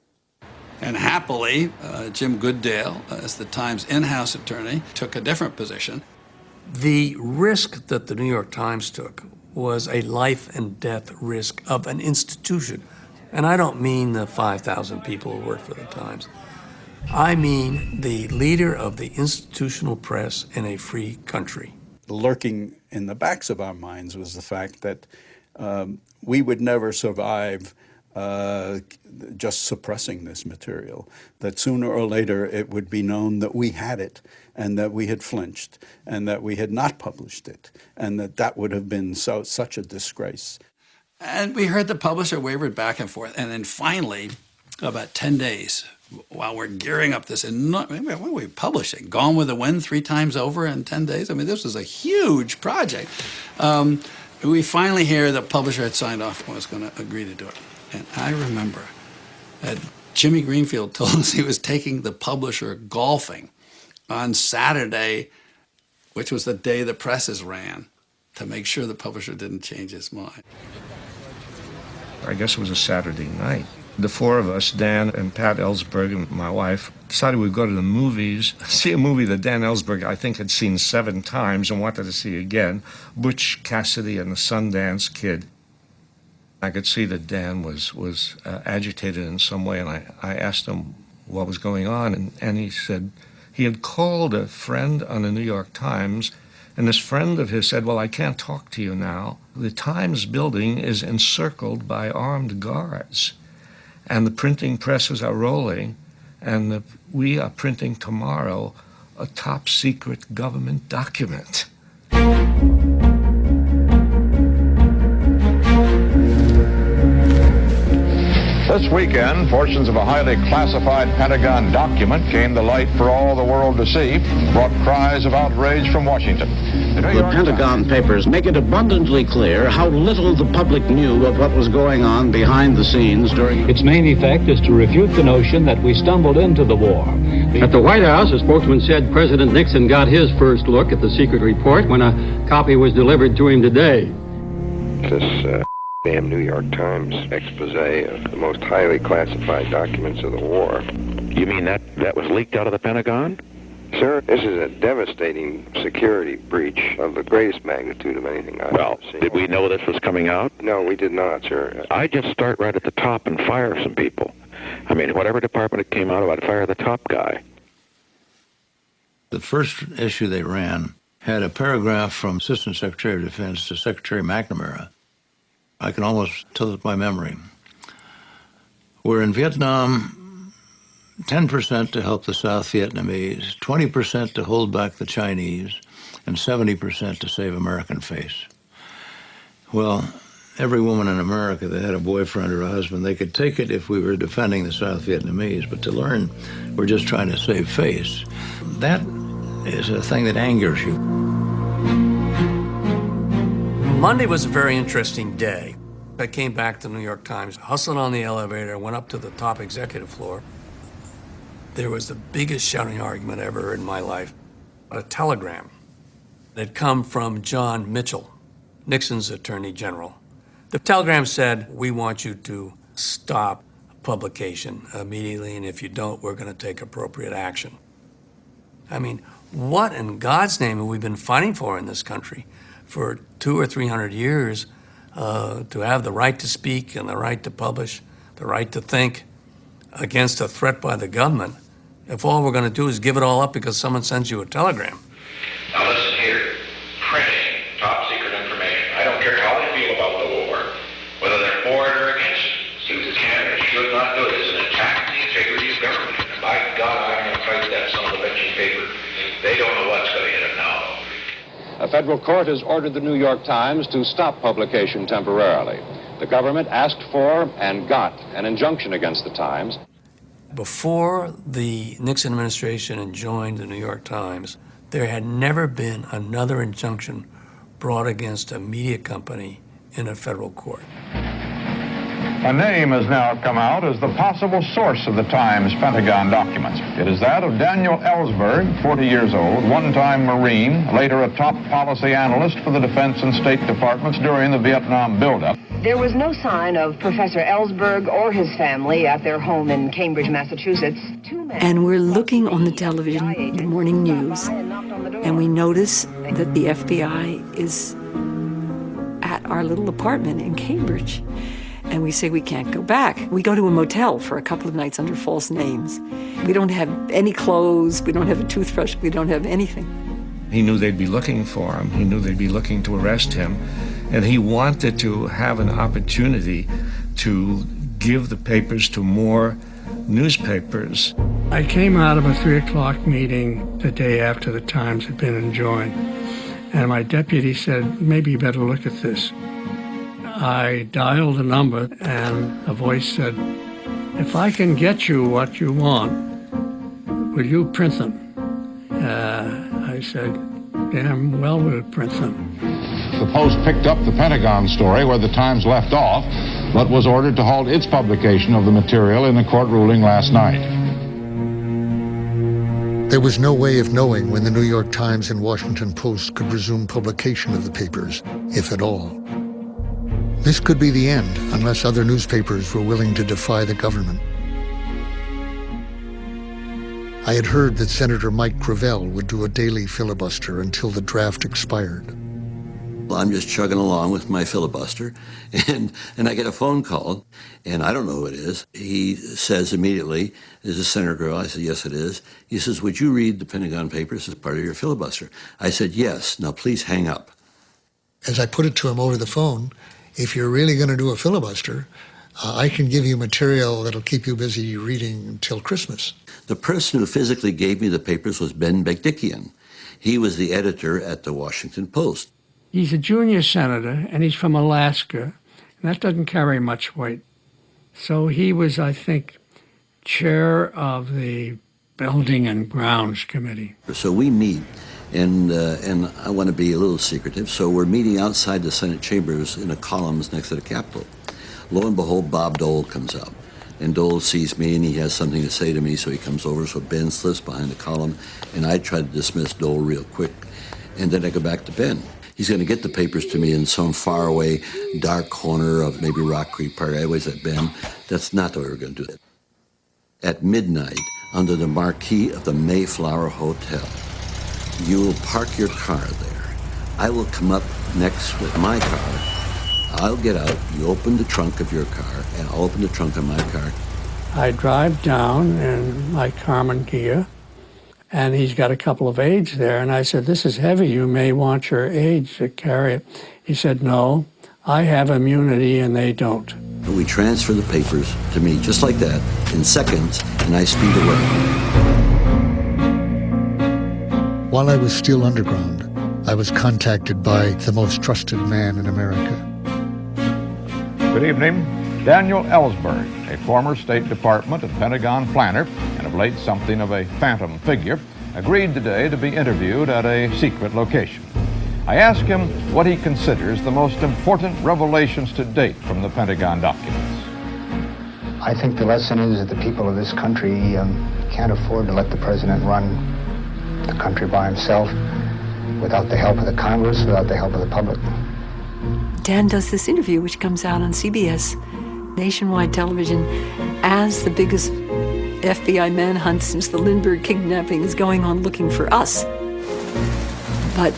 And happily, Jim Goodale, as the Times in-house attorney, took a different position.
The risk that the New York Times took was a life and death risk of an institution. And I don't mean the 5,000 people who work for the Times. I mean the leader of the institutional press in a free country.
Lurking in the backs of our minds was the fact that we would never survive just suppressing this material, that sooner or later it would be known that we had it and that we had flinched and that we had not published it and that would have been such a disgrace.
And we heard the publisher wavered back and forth. And then finally, about 10 days, while we're gearing up this, what were we publishing? Gone with the Wind 3 times over in 10 days? I mean, this was a huge project. We finally hear the publisher had signed off and was going to agree to do it. And I remember that Jimmy Greenfield told us he was taking the publisher golfing on Saturday, which was the day the presses ran, to make sure the publisher didn't change his mind.
I guess it was a Saturday night. The four of us, Dan and Pat Ellsberg and my wife, decided we'd go to the movies, see a movie that Dan Ellsberg, I think, had seen 7 times and wanted to see again, Butch Cassidy and the Sundance Kid. I could see that Dan was agitated in some way, and I asked him what was going on, and he said he had called a friend on the New York Times, and this friend of his said, well, I can't talk to you now. The Times building is encircled by armed guards, and the printing presses are rolling, and we are printing tomorrow a top-secret government document.
weekend, portions of a highly classified Pentagon document came to light for all the world to see, and brought cries of outrage from Washington.
The Pentagon Papers make it abundantly clear how little the public knew of what was going on behind the scenes during...
Its main effect is to refute the notion that we stumbled into the war.
At the White House, a spokesman said President Nixon got his first look at the secret report when a copy was delivered to him today.
This damn New York Times expose of the most highly classified documents of the war.
You mean that was leaked out of the Pentagon?
Sir, this is a devastating security breach of the greatest magnitude of anything I've ever seen.
Did we know this was coming out?
No, we did not, sir.
I'd just start right at the top and fire some people. I mean, whatever department it came out of, I'd fire the top guy.
The first issue they ran had a paragraph from Assistant Secretary of Defense to Secretary McNamara. I can almost tell it by memory. We're in Vietnam, 10% to help the South Vietnamese, 20% to hold back the Chinese, and 70% to save American face. Well, every woman in America that had a boyfriend or a husband, they could take it if we were defending the South Vietnamese, but to learn we're just trying to save face, that is a thing that angers you.
Monday was a very interesting day. I came back to the New York Times, hustled on the elevator, went up to the top executive floor. There was the biggest shouting argument ever in my life. A telegram that had come from John Mitchell, Nixon's Attorney General. The telegram said, "We want you to stop publication immediately, and if you don't, we're going to take appropriate action." I mean, what in God's name have we been fighting for in this country for 200 or 300 years, to have the right to speak and the right to publish, the right to think against a threat by the government, if all we're going to do is give it all up because someone sends you a telegram?
Now listen here, printing top secret information. I don't care how they feel about the war, whether they're for it or against it. You can or should not do it. It's an attack on the integrity of government. And by God, I'm going to fight that son of a bitching paper. They don't know what's going to hit them now.
A federal court has ordered the New York Times to stop publication temporarily. The government asked for and got an injunction against the Times.
Before the Nixon administration enjoined the New York Times, there had never been another injunction brought against a media company in a federal court.
A name has now come out as the possible source of the Times Pentagon documents. It is that of Daniel Ellsberg, 40 years old, one-time Marine, later a top policy analyst for the Defense and State Departments during the Vietnam buildup.
There was no sign of Professor Ellsberg or his family at their home in Cambridge, Massachusetts.
And we're looking on the television, the morning news, and we notice that the FBI is at our little apartment in Cambridge. And we say we can't go back. We go to a motel for a couple of nights under false names. We don't have any clothes, we don't have a toothbrush, we don't have anything.
He knew they'd be looking for him. He knew they'd be looking to arrest him. And he wanted to have an opportunity to give the papers to more newspapers.
I came out of a 3 o'clock meeting the day after the Times had been enjoined. And my deputy said, maybe you better look at this. I dialed a number, and a voice said, if I can get you what you want, will you print them? I said, damn well we'll print them.
The Post picked up the Pentagon story where the Times left off, but was ordered to halt its publication of the material in the court ruling last night.
There was no way of knowing when the New York Times and Washington Post could resume publication of the papers, if at all. This could be the end unless other newspapers were willing to defy the government. I had heard that Senator Mike Gravel would do a daily filibuster until the draft expired.
I'm just chugging along with my filibuster, and I get a phone call, and I don't know who it is. He says immediately, is this Senator Gravel? I said, yes, it is. He says, would you read the Pentagon Papers as part of your filibuster? I said, yes. Now, please hang up.
As I put it to him over the phone, if you're really going to do a filibuster, I can give you material that'll keep you busy reading until Christmas.
The person who physically gave me the papers was Ben Begdickian. He was the editor at the Washington Post.
He's a junior senator, and he's from Alaska, and that doesn't carry much weight. So he was, I think, chair of the Building and Grounds Committee.
So we meet, and I want to be a little secretive, so we're meeting outside the Senate chambers in the columns next to the Capitol. Lo and behold, Bob Dole comes out. And Dole sees me, and he has something to say to me, so he comes over. So Ben slips behind the column, and I try to dismiss Dole real quick. And then I go back to Ben. He's going to get the papers to me in some faraway, dark corner of maybe Rock Creek Park. I always said, Ben, that's not the way we're going to do it. At midnight, under the marquee of the Mayflower Hotel, you will park your car there. I will come up next with my car. I'll get out, you open the trunk of your car, and I'll open the trunk of my car.
I drive down in my Carmen Kia, and he's got a couple of aides there, and I said, this is heavy, you may want your aides to carry it. He said, no, I have immunity and they don't.
And we transfer the papers to me, just like that, in seconds, and I speed away.
While I was still underground, I was contacted by the most trusted man in America.
Good evening. Daniel Ellsberg, a former State Department and Pentagon planner, and of late something of a phantom figure, agreed today to be interviewed at a secret location. I asked him what he considers the most important revelations to date from the Pentagon documents.
I think the lesson is that the people of this country can't afford to let the president run the country by himself without the help of the Congress, without the help of the public.
Dan does this interview, which comes out on CBS, nationwide television, as the biggest FBI manhunt since the Lindbergh kidnapping is going on looking for us. But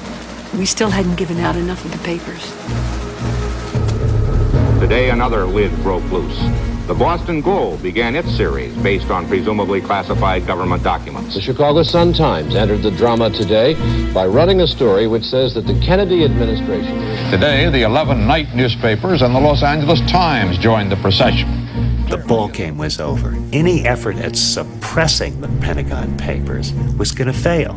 we still hadn't given out enough of the papers.
Today, another lid broke loose. The Boston Globe began its series based on presumably classified government documents.
The Chicago Sun-Times entered the drama today by running a story which says that the Kennedy administration...
Today, the 11 night newspapers and the Los Angeles Times joined the procession.
The ball game was over. Any effort at suppressing the Pentagon Papers was going to fail.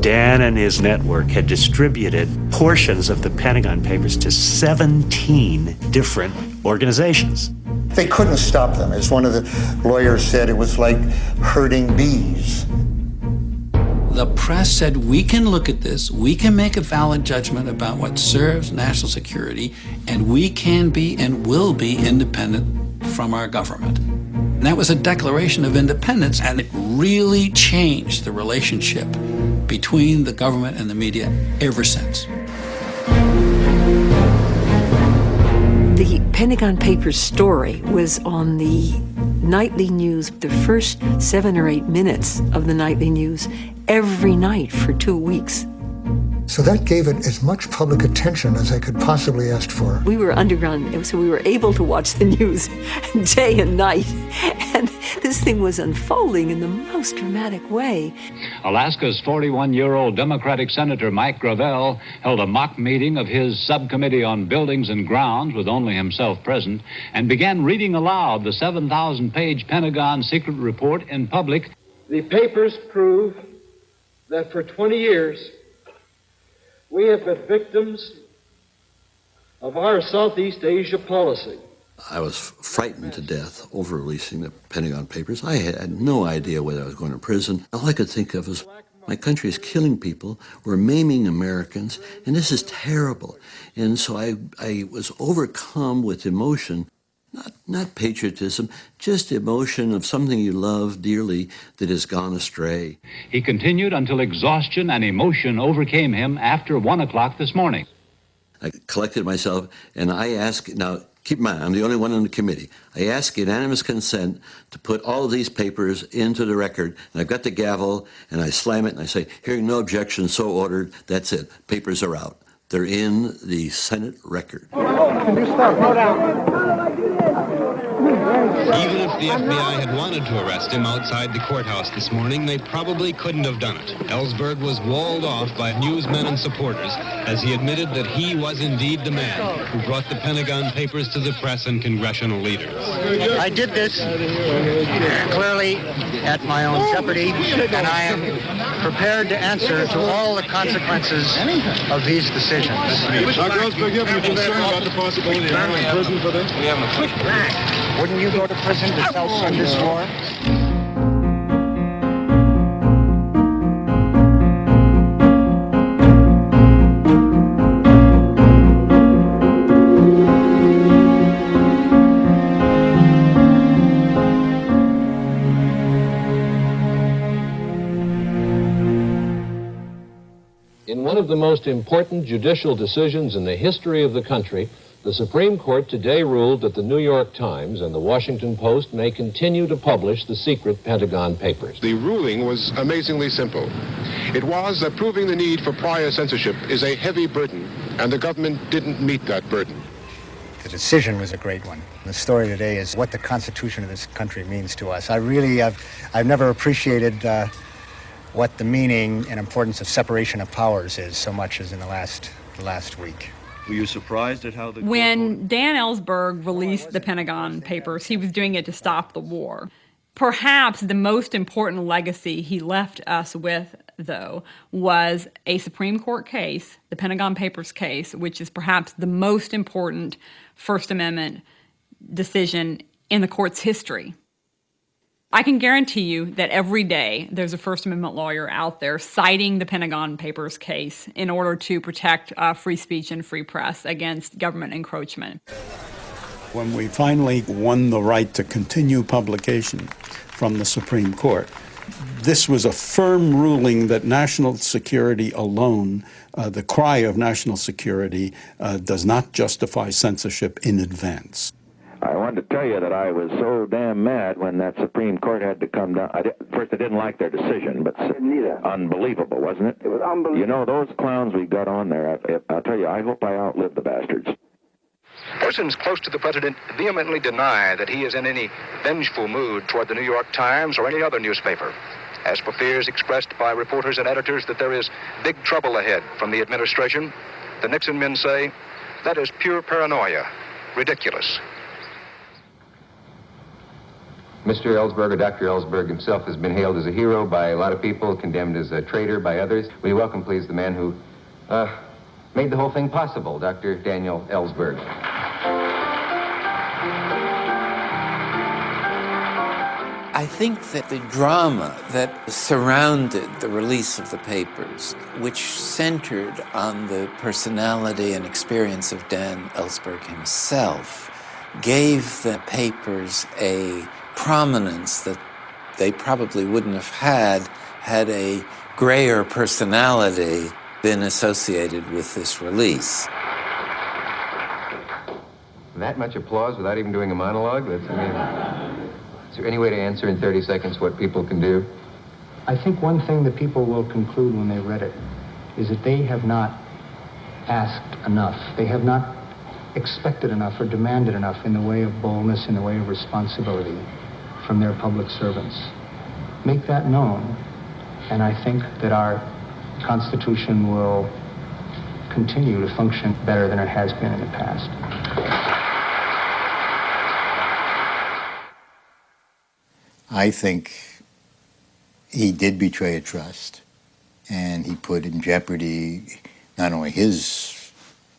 Dan and his network had distributed portions of the Pentagon Papers to 17 different organizations.
They couldn't stop them. As one of the lawyers said, it was like herding bees.
The press said, we can look at this, we can make a valid judgment about what serves national security, and we can be and will be independent from our government. And that was a declaration of independence, and it really changed the relationship between the government and the media ever since.
The Pentagon Papers story was on the nightly news, the first 7 or 8 minutes of the nightly news, every night for 2 weeks.
So that gave it as much public attention as I could possibly ask for.
We were underground, so we were able to watch the news day and night. And this thing was unfolding in the most dramatic way.
Alaska's 41-year-old Democratic Senator Mike Gravel held a mock meeting of his subcommittee on buildings and grounds with only himself present and began reading aloud the 7,000-page Pentagon secret report in public.
The papers prove that for 20 years, we have been victims of our Southeast Asia policy.
I was frightened to death over releasing the Pentagon Papers. I had no idea whether I was going to prison. All I could think of was, my country is killing people, we're maiming Americans, and this is terrible. And so I was overcome with emotion, not patriotism, just emotion of something you love dearly that has gone astray.
He continued until exhaustion and emotion overcame him after 1 o'clock this morning.
I collected myself, and I asked, now keep in mind, I'm the only one on the committee. I asked unanimous consent to put all of these papers into the record, and I've got the gavel, and I slam it, and I say, hearing no objection, so ordered, that's it, papers are out. They're in the Senate record.
Can you stop? Hold on.
Even if the FBI had wanted to arrest him outside the courthouse this morning, they probably couldn't have done it. Ellsberg was walled off by newsmen and supporters as he admitted that he was indeed the man who brought the Pentagon Papers to the press and congressional leaders.
I did this clearly at my own jeopardy, and I am prepared to answer to all the consequences of these decisions.
Dr. Ellsberg, you have any concern about the possibility of prison for this? We have a quick
Wouldn't you go to prison to sell this war?
In one of the most important judicial decisions in the history of the country, the Supreme Court today ruled that the New York Times and the Washington Post may continue to publish the secret Pentagon Papers.
The ruling was amazingly simple. It was that proving the need for prior censorship is a heavy burden, and the government didn't meet that burden.
The decision was a great one. The story today is what the Constitution of this country means to us. I've never appreciated what the meaning and importance of separation of powers is so much as in the last week.
Were you surprised at how the...
When Dan Ellsberg released the Pentagon Papers, he was doing it to stop the war. Perhaps the most important legacy he left us with, though, was a Supreme Court case, the Pentagon Papers case, which is perhaps the most important First Amendment decision in the court's history. I can guarantee you that every day there's a First Amendment lawyer out there citing the Pentagon Papers case in order to protect free speech and free press against government encroachment.
When we finally won the right to continue publication from the Supreme Court, this was a firm ruling that national security alone, the cry of national security, does not justify censorship in advance.
I wanted to tell you that I was so damn mad when that Supreme Court had to come down. First, I didn't like their decision, but unbelievable, wasn't it?
It was unbelievable.
You know, those clowns we got on there, I'll tell you, I hope I outlive the bastards.
Persons close to the president vehemently deny that he is in any vengeful mood toward the New York Times or any other newspaper. As for fears expressed by reporters and editors that there is big trouble ahead from the administration, the Nixon men say that is pure paranoia, ridiculous.
Mr. Ellsberg, or Dr. Ellsberg himself, has been hailed as a hero by a lot of people, condemned as a traitor by others. We welcome, please, the man who made the whole thing possible, Dr. Daniel Ellsberg.
I think that the drama that surrounded the release of the papers, which centered on the personality and experience of Dan Ellsberg himself, gave the papers a prominence that they probably wouldn't have had a grayer personality been associated with this release.
That much applause without even doing a monologue? Is there any way to answer in 30 seconds what people can do?
I think one thing that people will conclude when they read it is that they have not asked enough. They have not expected enough or demanded enough in the way of boldness, in the way of responsibility from their public servants. Make that known, and I think that our Constitution will continue to function better than it has been in the past.
I think he did betray a trust, and he put in jeopardy not only his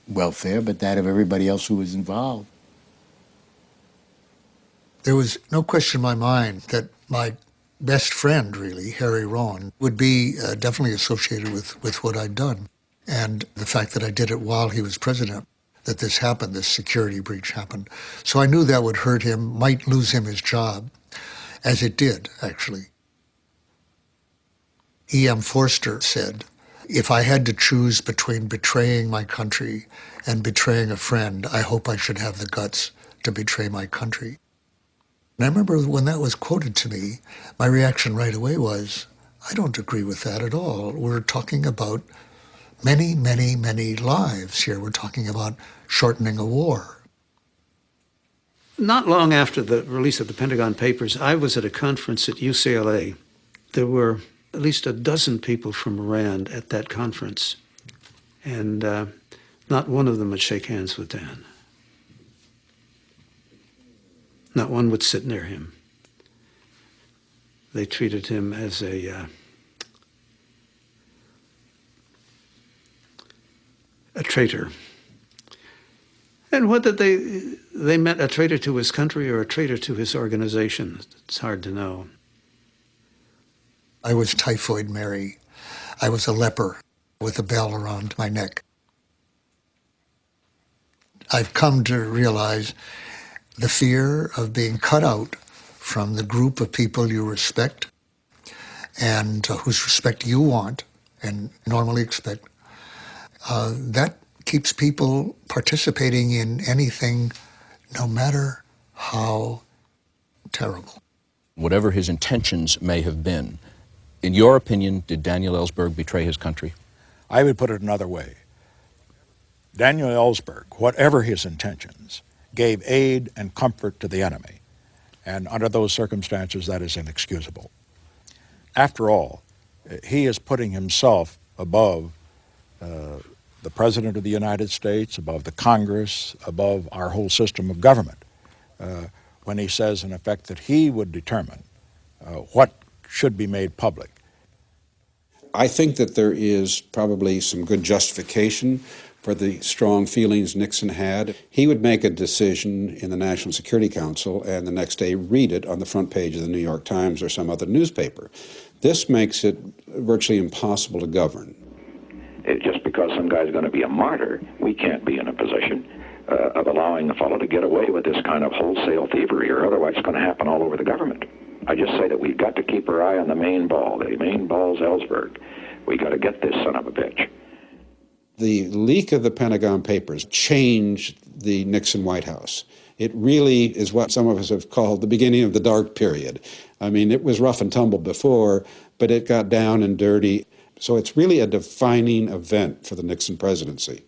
welfare, but that of everybody else who was involved.
There was no question in my mind that my best friend, really, Harry Rowan, would be definitely associated with what I'd done. And the fact that I did it while he was president, that this happened, this security breach happened. So I knew that would hurt him, might lose him his job, as it did, actually. E.M. Forster said, if I had to choose between betraying my country and betraying a friend, I hope I should have the guts to betray my country. And I remember when that was quoted to me, my reaction right away was, I don't agree with that at all. We're talking about many, many, many lives here. We're talking about shortening a war.
Not long after the release of the Pentagon Papers, I was at a conference at UCLA. There were at least a dozen people from Iran at that conference, and not one of them would shake hands with Dan. Not one would sit near him. They treated him as a traitor.
And whether they meant a traitor to his country or a traitor to his organization, it's hard to know.
I was Typhoid Mary. I was a leper with a bell around my neck. I've come to realize the fear of being cut out from the group of people you respect and whose respect you want and normally expect. That keeps people participating in anything, no matter how terrible.
Whatever his intentions may have been, in your opinion, did Daniel Ellsberg betray his country?
I would put it another way. Daniel Ellsberg, whatever his intentions, gave aid and comfort to the enemy. And under those circumstances, that is inexcusable. After all, he is putting himself above the President of the United States, above the Congress, above our whole system of government, when he says, in effect, that he would determine what should be made public.
I think that there is probably some good justification for the strong feelings Nixon had. He would make a decision in the National Security Council and the next day read it on the front page of the New York Times or some other newspaper. This makes it virtually impossible to govern.
Just because some guy's going to be a martyr, we can't be in a position of allowing a fellow to get away with this kind of wholesale thievery, or otherwise it's going to happen all over the government. I just say that we've got to keep our eye on the main ball. The main ball's Ellsberg. We got to get this son of a bitch.
The leak of the Pentagon Papers changed the Nixon White House. It really is what some of us have called the beginning of the dark period. I mean, it was rough and tumble before, but it got down and dirty. So it's really a defining event for the Nixon presidency.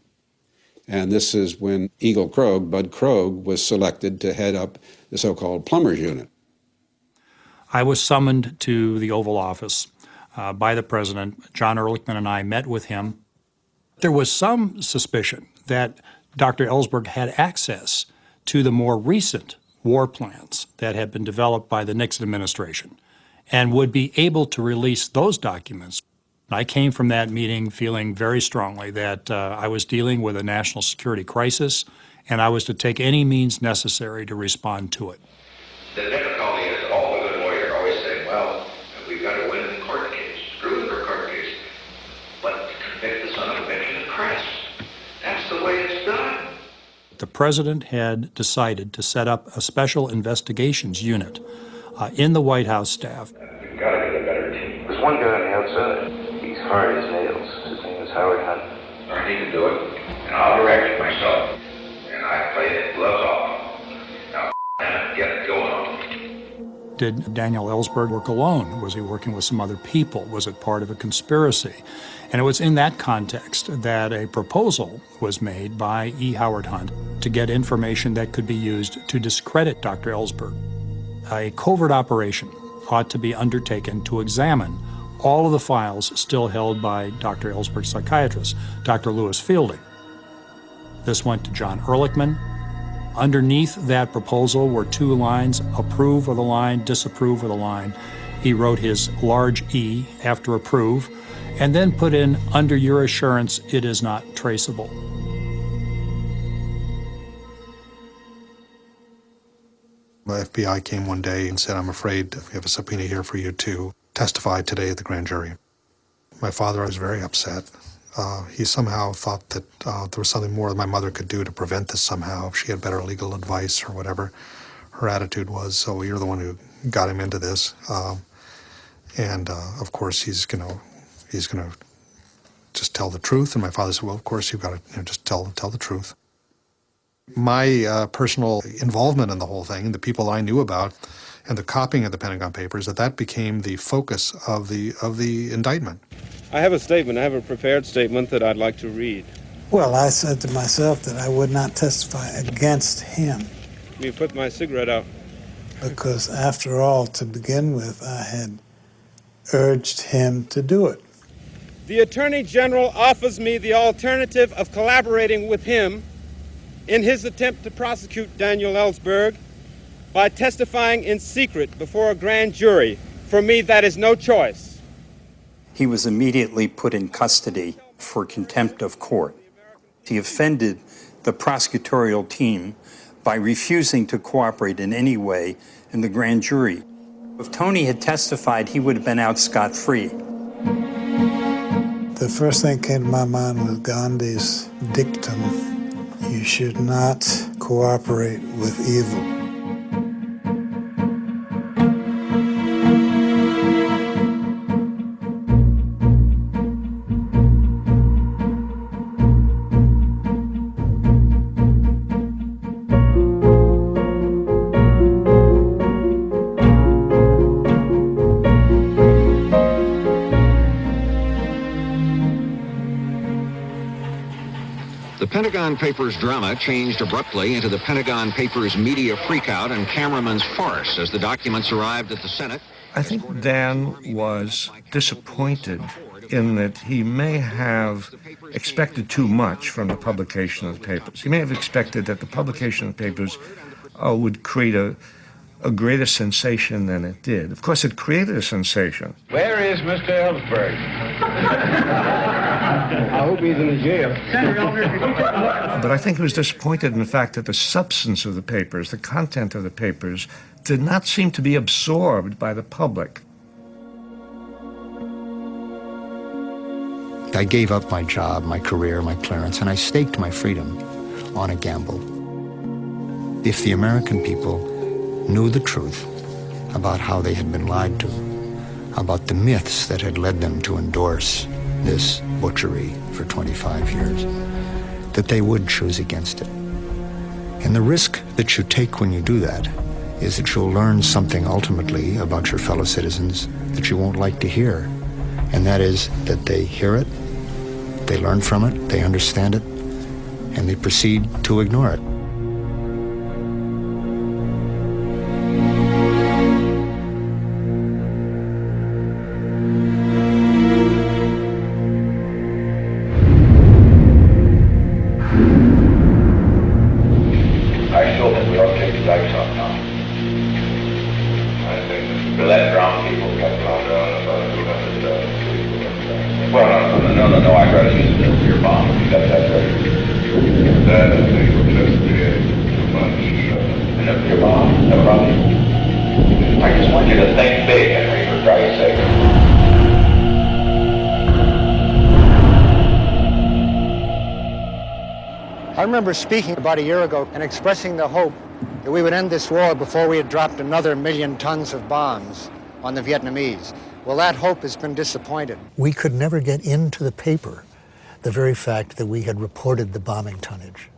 And this is when Eagle Krogh, Bud Krogh, was selected to head up the so-called plumbers unit.
I was summoned to the Oval Office by the president. John Ehrlichman and I met with him. There was some suspicion that Dr. Ellsberg had access to the more recent war plans that had been developed by the Nixon administration and would be able to release those documents. I came from that meeting feeling very strongly that I was dealing with a national security crisis and I was to take any means necessary to respond to it.
The difficulty is all the good lawyers always say, well, we've got to win the court case, screw the court case, but convict the son of a bitch in the press. That's the way it's done.
The president had decided to set up a special investigations unit in the White House staff.
We've got to get a better team. There's one guy on the outside. He's hard as nails. His name is Howard Hunt. He can do it, and I'll direct it myself. And I play it gloves off. Now, get it going on.
Did Daniel Ellsberg work alone? Was he working with some other people? Was it part of a conspiracy? And it was in that context that a proposal was made by E. Howard Hunt to get information that could be used to discredit Dr. Ellsberg. A covert operation ought to be undertaken to examine all of the files still held by Dr. Ellsberg's psychiatrist, Dr. Lewis Fielding. This went to John Ehrlichman. Underneath that proposal were two lines, approve of the line, disapprove of the line. He wrote his large E after approve, and then put in, under your assurance, it is not traceable.
The FBI came one day and said, I'm afraid we have a subpoena here for you to testify today at the grand jury. My father was very upset. He somehow thought that there was something more that my mother could do to prevent this somehow, if she had better legal advice or whatever her attitude was. So you're the one who got him into this. Of course, he's gonna just tell the truth. And my father said, well, of course, you've got to just tell the truth. My personal involvement in the whole thing, the people I knew about, and the copying of the Pentagon Papers, that became the focus of the indictment.
I have a statement. I have a prepared statement that I'd like to read.
Well, I said to myself that I would not testify against him.
You put my cigarette out.
Because after all, to begin with, I had urged him to do it.
The Attorney General offers me the alternative of collaborating with him in his attempt to prosecute Daniel Ellsberg by testifying in secret before a grand jury. For me, that is no choice.
He was immediately put in custody for contempt of court. He offended
the prosecutorial team by refusing to cooperate in any way in the grand jury. If Tony had testified, he would have been out scot-free.
The first thing that came to my mind was Gandhi's dictum, you should not cooperate with evil.
The Pentagon Papers drama changed abruptly into the Pentagon Papers media freakout and cameraman's farce as the documents arrived at the Senate.
I think Dan was disappointed in that he may have expected too much from the publication of the papers. He may have expected that the publication of the papers would create a greater sensation than it did. Of course, it created a sensation.
Where is Mr. Ellsberg? I hope he's in the jail.
But I think he was disappointed in the fact that the substance of the papers, the content of the papers, did not seem to be absorbed by the public.
I gave up my job, my career, my clearance, and I staked my freedom on a gamble. If the American people knew the truth about how they had been lied to, about the myths that had led them to endorse this butchery for 25 years, that they would choose against it. And the risk that you take when you do that is that you'll learn something ultimately about your fellow citizens that you won't like to hear. And that is that they hear it, they learn from it, they understand it, and they proceed to ignore it.
I remember speaking about a year ago and expressing the hope that we would end this war before we had dropped another 1 million tons of bombs on the Vietnamese. Well, that hope has been disappointed.
We could never get into the paper the very fact that we had reported the bombing tonnage.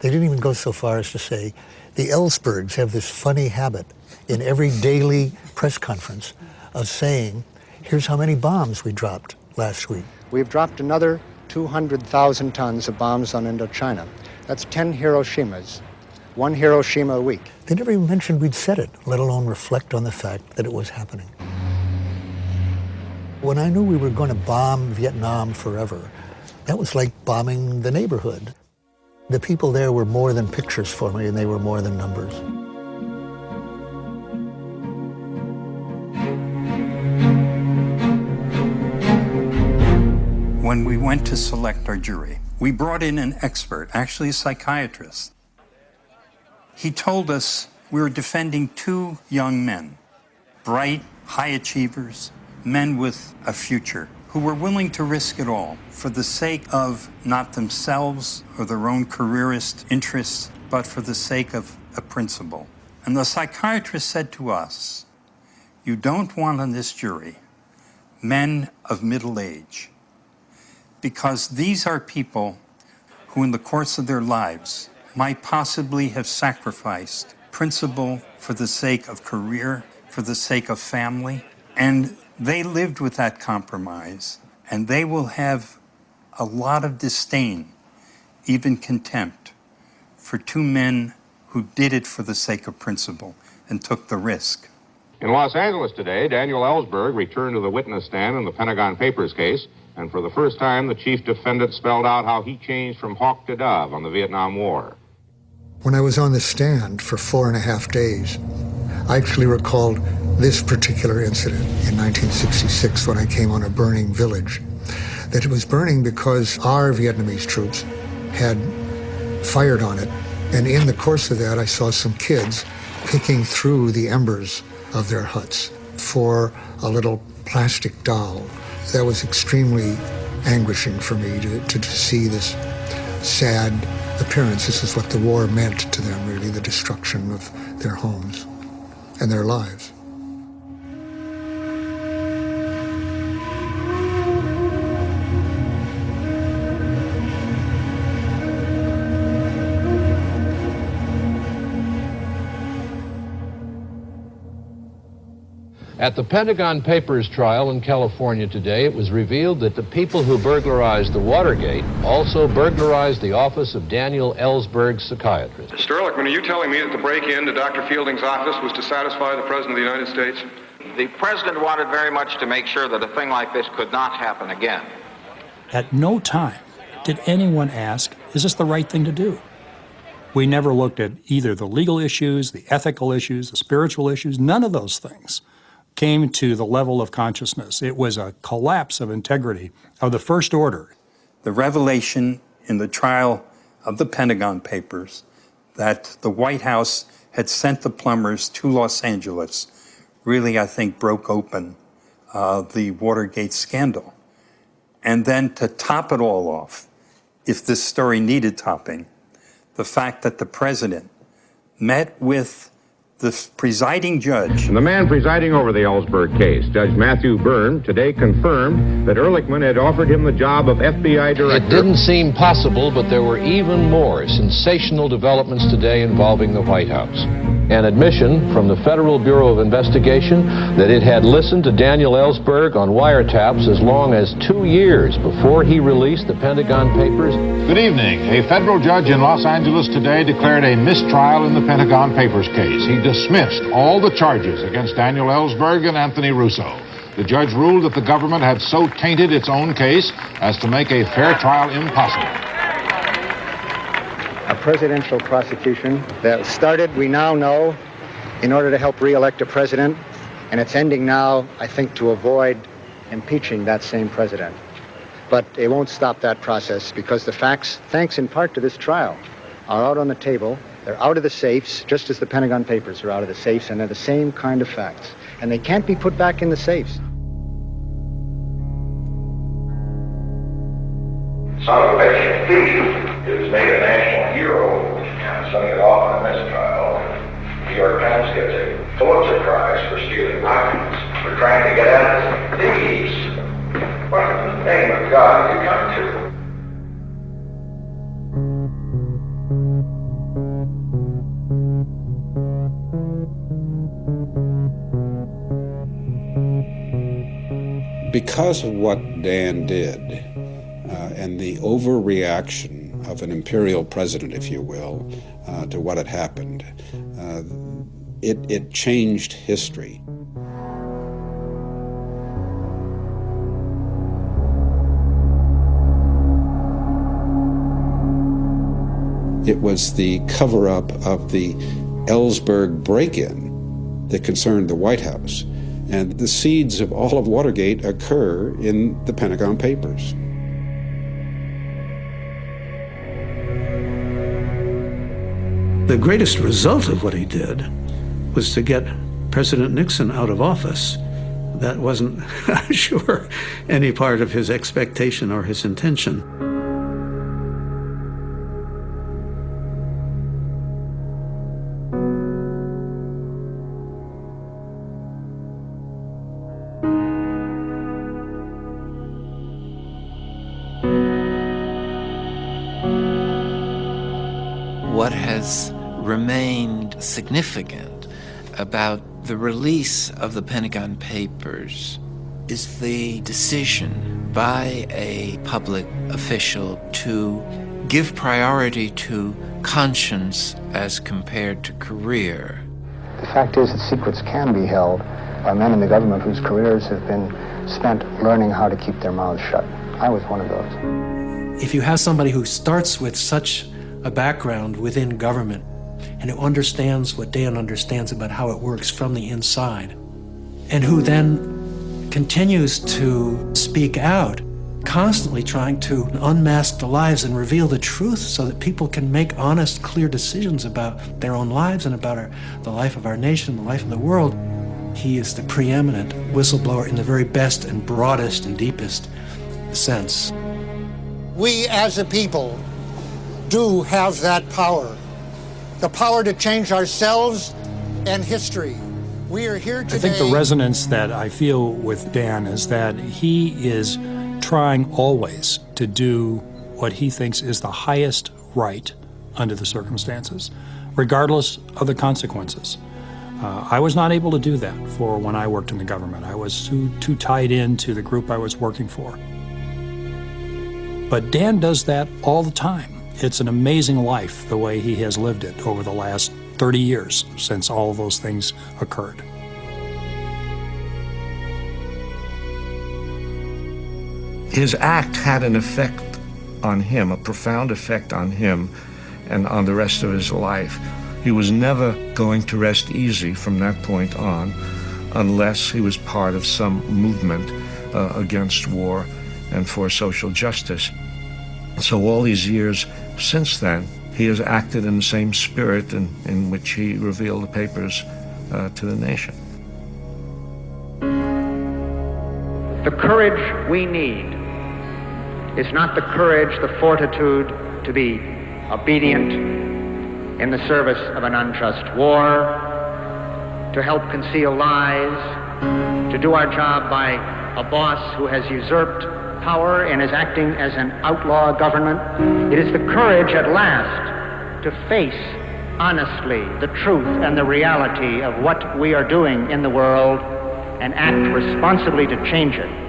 They didn't even go so far as to say, the Ellsbergs have this funny habit in every daily press conference of saying, here's how many bombs we dropped last week.
We've dropped another 200,000 tons of bombs on Indochina. That's 10 Hiroshimas, 1 Hiroshima a week.
They never even mentioned we'd said it, let alone reflect on the fact that it was happening. When I knew we were going to bomb Vietnam forever, that was like bombing the neighborhood. The people there were more than pictures for me, and they were more than numbers.
When we went to select our jury, we brought in an expert, actually a psychiatrist. He told us we were defending 2 young men, bright, high achievers, men with a future, who were willing to risk it all for the sake of not themselves or their own careerist interests, but for the sake of a principle. And the psychiatrist said to us, you don't want on this jury men of middle age, because these are people who in the course of their lives might possibly have sacrificed principle for the sake of career, for the sake of family, and they lived with that compromise, and they will have a lot of disdain, even contempt, for 2 men who did it for the sake of principle and took the risk.
In Los Angeles today, Daniel Ellsberg returned to the witness stand in the Pentagon Papers case, and for the first time, the chief defendant spelled out how he changed from hawk to dove on the Vietnam War.
When I was on the stand for 4.5 days, I actually recalled this particular incident in 1966 when I came on a burning village. That it was burning because our Vietnamese troops had fired on it. And in the course of that, I saw some kids picking through the embers of their huts for a little plastic doll. That was extremely anguishing for me to see this sad appearance. This is what the war meant to them, really, the destruction of their homes and their lives.
At the Pentagon Papers trial in California today, it was revealed that the people who burglarized the Watergate also burglarized the office of Daniel Ellsberg, psychiatrist.
Mr. Ehrlichman, are you telling me that the break-in to Dr. Fielding's office was to satisfy the President of the United States?
The President wanted very much to make sure that a thing like this could not happen again.
At no time did anyone ask, is this the right thing to do? We never looked at either the legal issues, the ethical issues, the spiritual issues. None of those things came to the level of consciousness. It was a collapse of integrity of the first order.
The revelation in the trial of the Pentagon Papers that the White House had sent the plumbers to Los Angeles really, I think, broke open the Watergate scandal. And then to top it all off, if this story needed topping, the fact that the President met with the presiding judge.
And the man presiding over the Ellsberg case, Judge Matthew Byrne, today confirmed that Ehrlichman had offered him the job of FBI director.
It didn't seem possible, but there were even more sensational developments today involving the White House. An admission from the Federal Bureau of Investigation that it had listened to Daniel Ellsberg on wiretaps as long as 2 years before he released the Pentagon Papers.
Good evening. A federal judge in Los Angeles today declared a mistrial in the Pentagon Papers case. He dismissed all the charges against Daniel Ellsberg and Anthony Russo. The judge ruled that the government had so tainted its own case as to make a fair trial impossible.
A presidential prosecution that started, we now know, in order to help re-elect a president, and it's ending now, I think, to avoid impeaching that same president. But it won't stop that process because the facts, thanks in part to this trial, are out on the table. They're out of the safes, just as the Pentagon Papers are out of the safes, and they're the same kind of facts. And they can't be put back in the safes.
Son of a bitch thief is made a national hero and sending it off on a mistrial. The New York Times gets a Pulitzer Prize for stealing documents. We're trying to get at thieves. What in the name of God have you come to?
Because of what Dan did, and the overreaction of an imperial president, if you will, to what had happened, it changed history. It was the cover-up of the Ellsberg break-in that concerned the White House. And the seeds of all of Watergate occur in the Pentagon Papers.
The greatest result of what he did was to get President Nixon out of office. That wasn't, I'm sure, any part of his expectation or his intention.
What has remained significant about the release of the Pentagon Papers is the decision by a public official to give priority to conscience as compared to career.
The fact is that secrets can be held by men in the government whose careers have been spent learning how to keep their mouths shut. I was one of those.
If you have somebody who starts with such a background within government and who understands what Dan understands about how it works from the inside, and who then continues to speak out constantly trying to unmask the lies and reveal the truth so that people can make honest, clear decisions about their own lives and about the life of our nation, the life of the world. He is the preeminent whistleblower in the very best and broadest and deepest sense.
We as a people do have that power. The power to change ourselves and history. We are here today.
I think the resonance that I feel with Dan is that he is trying always to do what he thinks is the highest right under the circumstances, regardless of the consequences. I was not able to do that for when I worked in the government. I was too tied into the group I was working for. But Dan does that all the time. It's an amazing life, the way he has lived it over the last 30 years since all of those things occurred.
His act had an effect on him, a profound effect on him and on the rest of his life. He was never going to rest easy from that point on unless he was part of some movement against war and for social justice. So all these years since then, he has acted in the same spirit in which he revealed the papers to the nation.
The courage we need is not the courage, the fortitude to be obedient in the service of an unjust war, to help conceal lies, to do our job by a boss who has usurped power and is acting as an outlaw government. It is the courage at last to face honestly the truth and the reality of what we are doing in the world and act responsibly to change it.